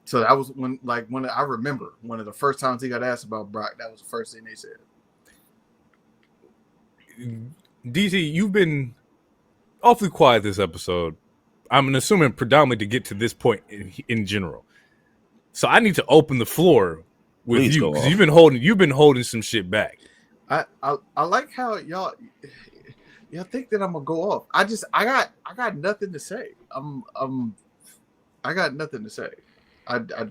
So that was when I remember one of the first times he got asked about Brock. That was the first thing they said. DT, you've been awfully quiet this episode. I'm assuming predominantly to get to this point in general. So I need to open the floor with you because you've been holding some shit back. I like how y'all think that I'm gonna go off. I got nothing to say. I got nothing to say. I'm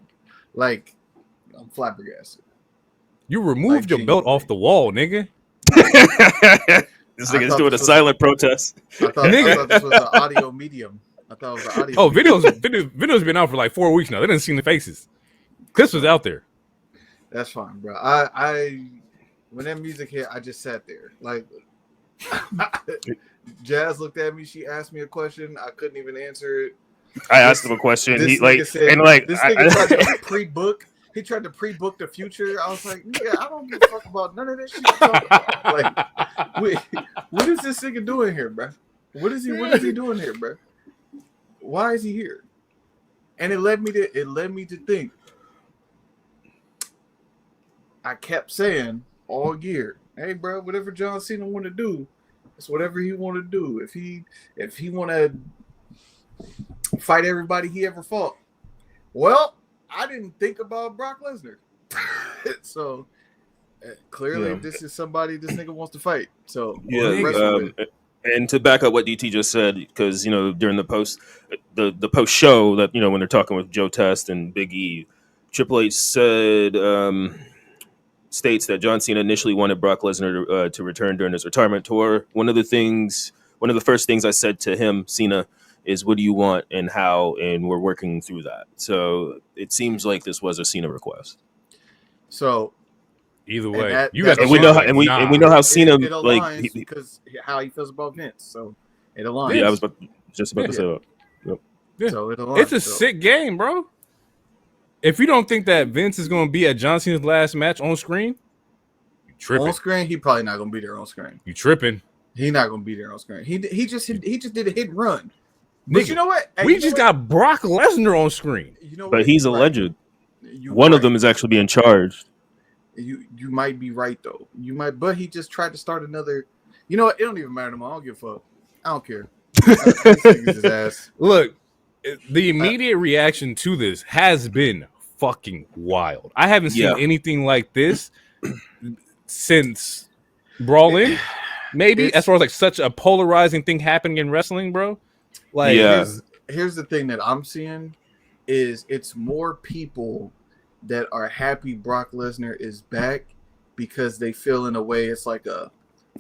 flabbergasted. You removed your belt off the wall, nigga. This nigga's doing a silent protest. I thought this was an audio medium. I thought it was an audio. Oh, videos been out for like 4 weeks now. They didn't see the faces. Clips was out there. That's fine, bro. I when that music hit, I just sat there. Like Jazz looked at me. She asked me a question. I couldn't even answer it. I asked him a question. This He nigga said, and like this nigga tried to pre-book. He tried to pre-book the future. I was like, nigga, I don't give a fuck about none of that shit you're talking about. Like, wait, what is this nigga doing here, bro? What is he doing here, bro? Why is he here? And it led me to think. I kept saying all year, hey, bro, whatever John Cena want to do, it's whatever he want to do. If he want to fight everybody he ever fought, well, I didn't think about Brock Lesnar. So clearly, this is somebody this nigga wants to fight. So and to back up what DT just said, because during the post show that when they're talking with Joe Test and Big E, Triple H said states that John Cena initially wanted Brock Lesnar to return during his retirement tour. One of the first things I said to him, Cena, is what do you want and how, and we're working through that. So it seems like this was a Cena request. So either way, and we know how Cena because how he feels about Vince. So it aligns. Yeah, I was just about to say that. Yep. Yeah. So it aligns. It's a sick game, bro. If you don't think that Vince is going to be at John Cena's last match on screen, you tripping. On screen, he probably not going to be there on screen. You tripping. He not going to be there on screen. He just did a hit and run. Nigga, but you know what? We just got Brock Lesnar on screen. But he's alleged. One of them is actually being charged. You might be right though. You might, but he just tried to start another. You know what? It don't even matter to me. I don't give a fuck. I don't care. His ass. Look, the immediate reaction to this has been fucking wild. I haven't seen anything like this since Brawl In. Maybe as far as like such a polarizing thing happening in wrestling, bro. Like, here's the thing that I'm seeing is it's more people that are happy Brock Lesnar is back because they feel in a way it's like a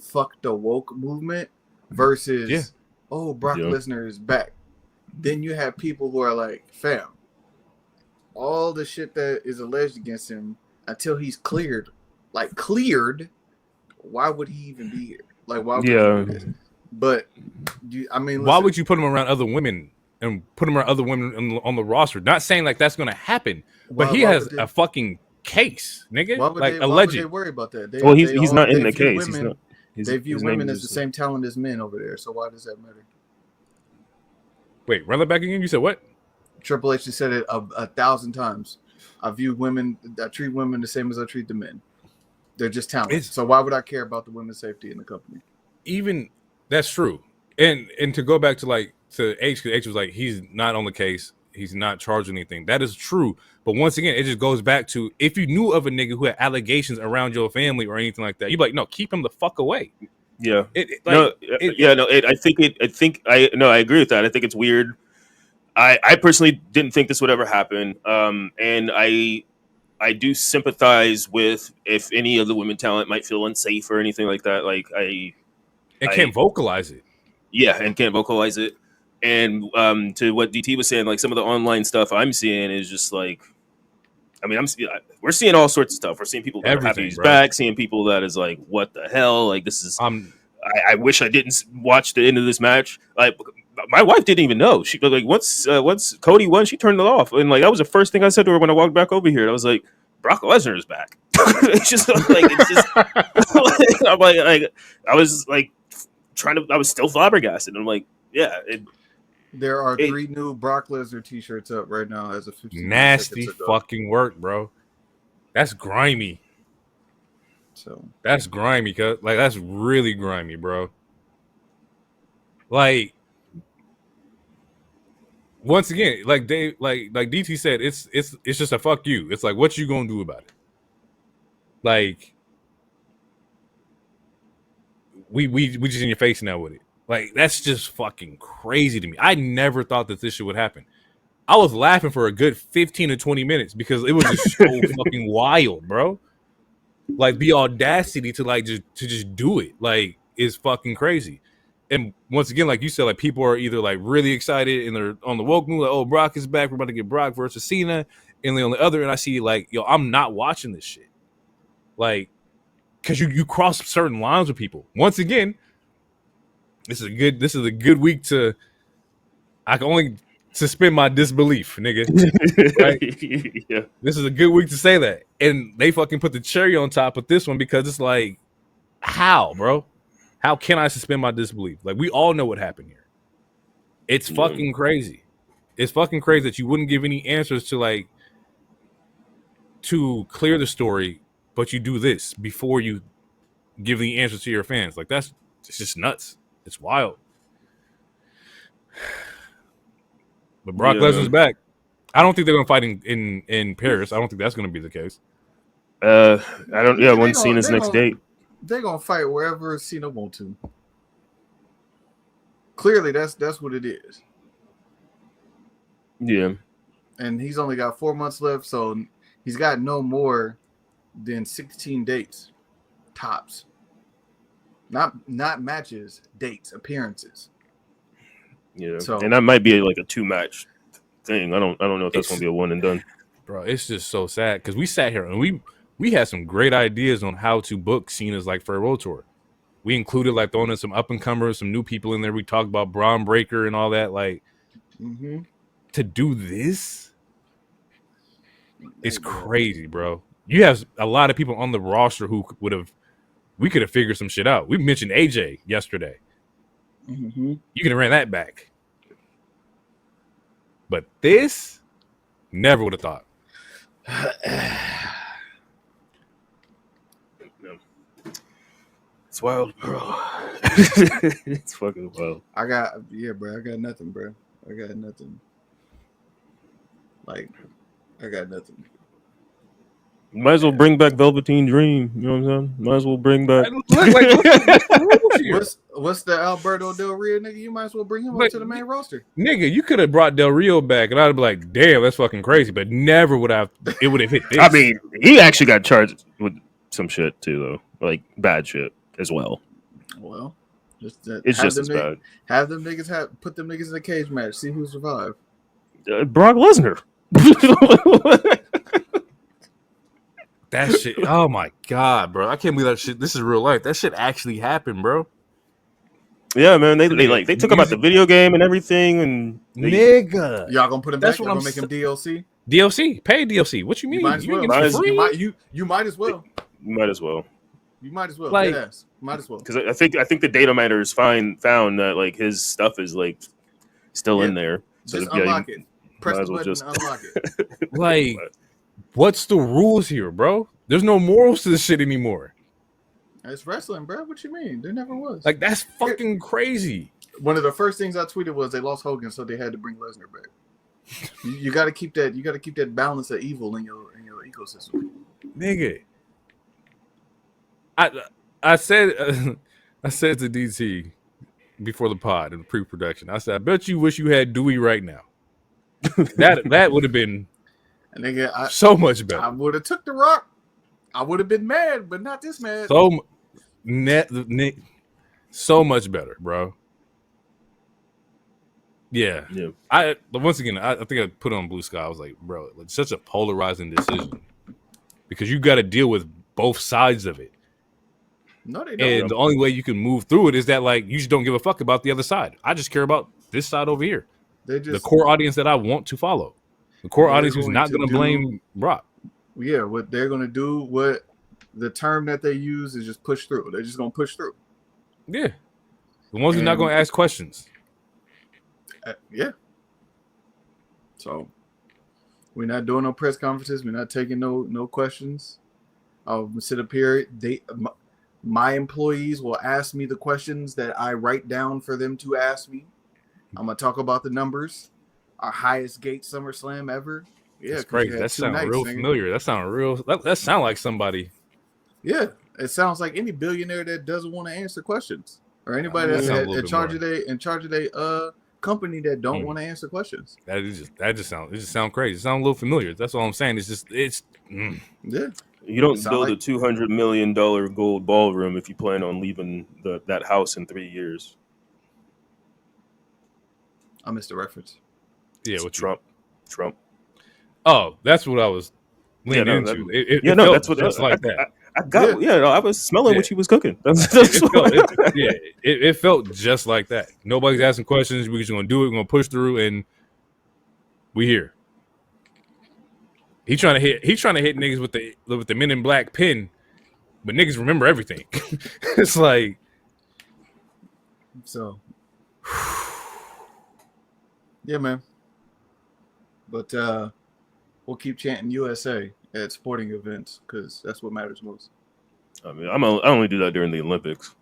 fuck the woke movement versus Brock Lesnar is back. Then you have people who are like, fam, all the shit that is alleged against him until he's cleared, why would he even be here? Like, why would he do this? But why would you put him around other women and put him around other women on the roster? Not saying like that's going to happen, but he has a fucking case, nigga. Alleged. Why would they worry about that? He's not in the case. They view women as the same talent as men over there. So why does that matter? Wait, run that back again. You said what? Triple H has said it 1,000 times. I treat women the same as I treat the men. They're just talent. So why would I care about the women's safety in the company? Even that's true. And to go back to H, because H was like, he's not on the case. He's not charged anything. That is true. But once again, it just goes back to if you knew of a nigga who had allegations around your family or anything like that, you'd be like, no, keep him the fuck away. Yeah. I agree with that. I think it's weird. I personally didn't think this would ever happen. And I do sympathize with if any of the women talent might feel unsafe or anything like that. Like can't vocalize it. Yeah, and can't vocalize it. And to what DT was saying, like some of the online stuff I'm seeing is just like, we're seeing all sorts of stuff. We're seeing people that are happy he's back, seeing people that is like, what the hell? Like this is. I wish I didn't watch the end of this match. Like my wife didn't even know. She like once Cody won, she turned it off, and like that was the first thing I said to her when I walked back over here. I was like, Brock Lesnar is back. It's just like I'm like I was like I was still flabbergasted. I'm like, yeah. There are 3 new Brock Lesnar t-shirts up right now as a 15 nasty fucking work, bro. That's grimy. So that's grimy, cuz like that's really grimy, bro. Like once again, like they like DT said, it's just a fuck you. It's like what you gonna do about it? Like we just in your face now with it. Like that's just fucking crazy to me. I never thought that this shit would happen. I was laughing for a good 15 to 20 minutes because it was just so fucking wild, bro. Like the audacity to like just do it, like is fucking crazy. and once again, like you said, like people are either like really excited and they're on the woke move, like, oh, Brock is back, we're about to get Brock versus Cena, and then on the other end, I see like, yo, I'm not watching this shit, like, because you cross certain lines with people. Once again, this is a good week to. I can only suspend my disbelief, nigga. Right? Yeah. This is a good week to say that, and they fucking put the cherry on top of this one because it's like, how, bro? How can I suspend my disbelief? Like, we all know what happened here. It's fucking crazy. It's fucking crazy that you wouldn't give any answers to like to clear the story, but you do this before you give the answers to your fans. Like it's just nuts. It's wild. But Brock Lesnar's back. I don't think they're gonna fight in Paris. I don't think that's gonna be the case. I don't. Yeah, when Cena's next date. They're gonna fight wherever Cena want to. Clearly, that's what it is. Yeah. And he's only got 4 months left, so he's got no more than 16 dates, tops. Not matches, dates, appearances. Yeah, so, and that might be like a 2-match thing. I don't know if that's gonna be a one and done. Bro, it's just so sad because we sat here and we had some great ideas on how to book Cena's like farewell tour. We included like throwing in some up and comers, some new people in there. We talked about Braun Breaker and all that. Like, to do this, it's crazy, bro. You have a lot of people on the roster who we could have figured some shit out. We mentioned AJ yesterday. You could have ran that back. But this, never would have thought. It's wild, bro. It's fucking wild. I got nothing, bro. I got nothing. Like, I got nothing. Might as well bring back Velveteen Dream. You know what I'm saying? Might as well bring back. What's the Alberto Del Rio nigga? You might as well bring him up to the main roster. Nigga, you could have brought Del Rio back, and I'd be like, damn, that's fucking crazy. But never would have. It would have hit this. I mean, he actually got charged with some shit too, though, like bad shit as well. Well, it's just as bad. Have them niggas put them niggas in a cage match. See who survived. Brock Lesnar. That shit. Oh my god, bro! I can't believe that shit. This is real life. That shit actually happened, bro. Yeah, man. They took him out the video game and everything, and nigga, y'all gonna put him back? Y'all gonna make him DLC? DLC, pay DLC. What you mean? You might as well. You might as well. You might as well. You might as well. Like, might as well. Because I think the data miners found that like his stuff is like still in there. So just unlock it. Press the button and unlock it. Like, what's the rules here, bro? There's no morals to this shit anymore. It's wrestling, bro. What you mean? There never was. Like, that's fucking crazy. One of the first things I tweeted was they lost Hogan, so they had to bring Lesnar back. You got to keep that. You got to keep that balance of evil in your ecosystem, nigga. I said to DT before the pod in the pre-production. I said, I bet you wish you had Dewey right now. that would have been so much better. I would have took the Rock. I would have been mad, but not this mad. So much better, bro. Yeah. Once again, I think I put it on Blue Sky. I was like, bro, it's such a polarizing decision because you got to deal with both sides of it. No, they don't. And the only way you can move through it is that, like, you just don't give a fuck about the other side. I just care about this side over here. The core audience that I want to follow. The core audience who's not going to blame Brock. Yeah, what they're going to do, what the term that they use is just push through. They're just going to push through. Yeah. The ones who's not going to ask questions. Yeah. So, we're not doing no press conferences. We're not taking no questions. I'll sit up here. My employees will ask me the questions that I write down for them to ask me. I'm going to talk about the numbers. Our highest gate SummerSlam ever. Yeah, that's crazy. That sounds real familiar. That sounds real. That sounds like somebody. Yeah, it sounds like any billionaire that doesn't want to answer questions, or anybody that's in charge of their company that don't want to answer questions. It just sounds crazy. It sounds a little familiar. That's all I'm saying. Yeah. You don't build a $200 million gold ballroom if you plan on leaving that house in 3 years. I missed the reference. Yeah, with Trump. Oh, that's what I was leaning no, into. that- It Yeah, no, felt that's what just like that. I got. Yeah, no, I was smelling Yeah. what you was cooking. That's It felt, what- it felt just like that. Nobody's asking questions. We're just gonna do it. We're gonna push through, and we here. He's trying to hit niggas with the Men in Black pin, but niggas remember everything. It's like, So, yeah, man. But we'll keep chanting USA at sporting events because that's what matters most. I mean, I only do that during the Olympics.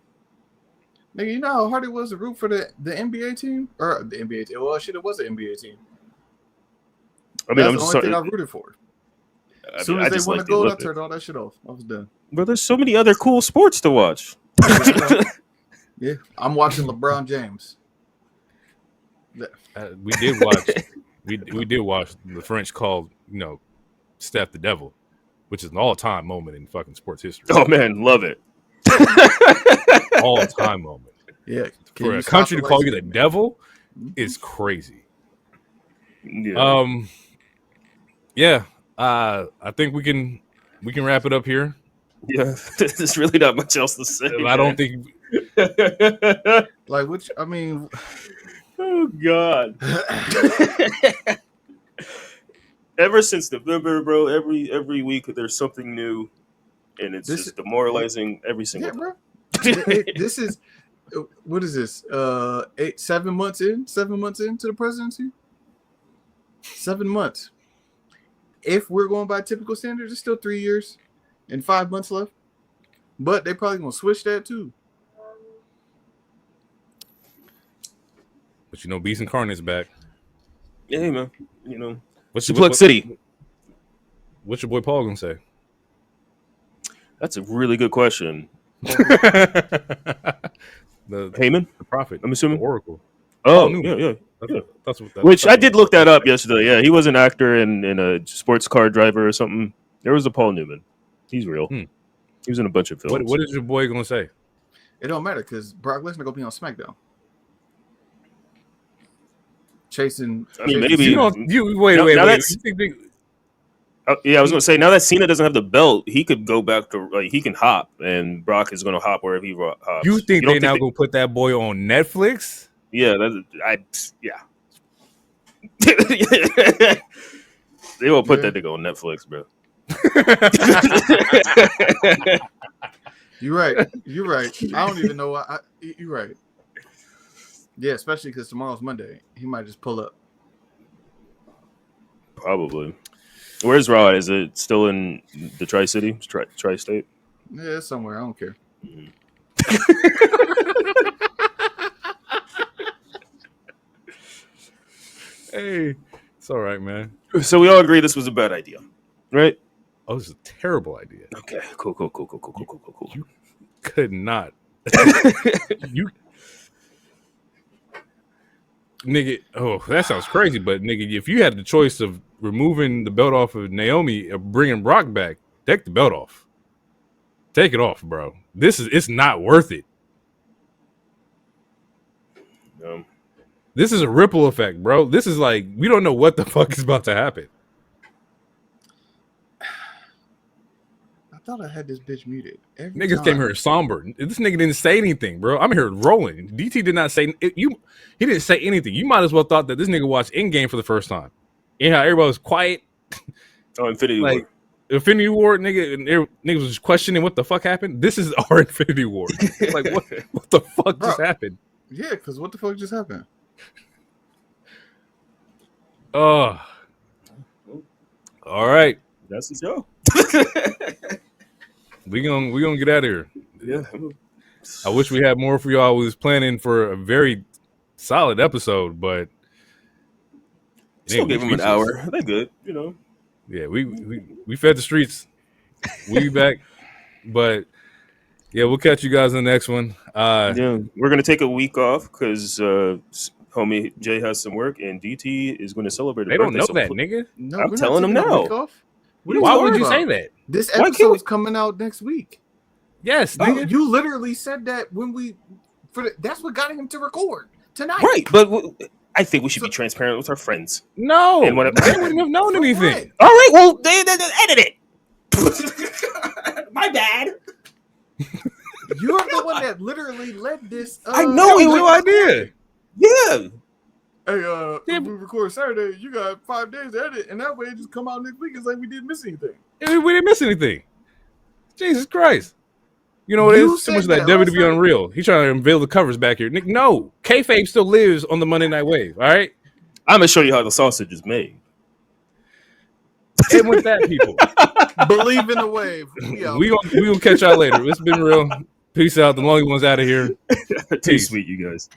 Nigga, you know how hard it was to root for the NBA team? Or the NBA team. Well, shit, it was the NBA team. I mean, That's I'm the just only thing I sorry. rooted for. I As soon mean, as I they just won like the gold, I Olympics. turned all that shit off. I was done. Bro, there's so many other cool sports to watch. Yeah, I'm watching LeBron James. we did watch. we did watch the French called Steph the Devil, which is an all-time moment in fucking sports history. Oh man, love it. All-time moment. Yeah, For a country to call you the devil is crazy. Yeah. Yeah. I think we can wrap it up here. Yeah, there's really not much else to say. I don't think. Like, which I mean, Oh God. Ever since November, bro, every week there's something new, and it's just demoralizing every single time. bro. This is what is this? 7 months in? 7 months into the presidency? 7 months. If we're going by typical standards, it's still 3 years and 5 months left. But they probably gonna switch that too. But Beast Incarnate's back. Yeah, man. What's Suplex City. What's your boy Paul gonna say? That's a really good question. The Heyman, the prophet, I'm assuming. the Oracle. Oh, Newman. yeah. That's Which I did look that up yesterday. Yeah, he was an actor and a sports car driver or something. There was a Paul Newman. He's real. He was in a bunch of films. What is your boy gonna say? It don't matter because Brock Lesnar gonna be on SmackDown. Chasing. I mean, chasing maybe- You wait. Now You that's- think they- Yeah, I was gonna say now that Cena doesn't have the belt, he could go back to he can hop, and Brock is gonna hop wherever he hops. You think don't they now gonna put that boy on Netflix? Yeah, yeah. They will put that nigga on Netflix, bro. You're right. I don't even know why. You're right. Yeah, especially because tomorrow's Monday. He might just pull up. Probably. Where's Raw? Is it still in the Tri-City? Tri-State? Yeah, it's somewhere. I don't care. Hey, it's all right, man. So we all agree this was a bad idea, right? Oh, this is a terrible idea. Okay, cool. You could not. You, nigga. Oh, that sounds crazy, but nigga, if you had the choice of removing the belt off of Naomi or bringing Brock back, take the belt off. Take it off, bro. It's not worth it. This is a ripple effect, bro. This is like we don't know what the fuck is about to happen. I thought I had this bitch muted. Niggas came here somber. This nigga didn't say anything, bro. I'm here rolling. DT did not say He didn't say anything. You might as well thought that this nigga watched Endgame for the first time. And how everybody was quiet. Oh, Infinity Like War. Infinity War, nigga, and niggas was just questioning what the fuck happened. This is our Infinity War. Like what the fuck Bro. just happened? Yeah, because what the fuck just happened? All right. That's the show. We gonna get out of here. Yeah. I wish we had more for y'all. We was planning for a very solid episode, but Still gave them an hour. They're good, Yeah, we fed the streets. We be back, but yeah, we'll catch you guys in the next one. Yeah, we're gonna take a week off because homie Jay has some work, and DT is going to celebrate. They don't know that, nigga. No, I'm we're not telling them taking a now. week off. Why would you say that? This Why can't episode's coming out next week. Yes, nigga. You literally said that when that's what got him to record tonight. Right, but I think we should be transparent with our friends. No, And when they wouldn't have known anything. All right, well, they edit it. My bad. You're the one that literally led this. I know It was no idea. Yeah. Hey, Yeah, if we record Saturday, you got 5 days to edit, and that way it just come out next week. It's like we didn't miss anything. We didn't miss anything. Jesus Christ. You know what it You is? Too much of said that that last WWE time. Unreal. He's trying to unveil the covers back here. Nick, no. Kayfabe still lives on the Monday Night Wave, all right? I'm going to show you how the sausage is made. And with that, people, Believe in the wave. we gonna catch y'all later. It's been real. Peace out. The lonely one's out of here. Too sweet, you guys.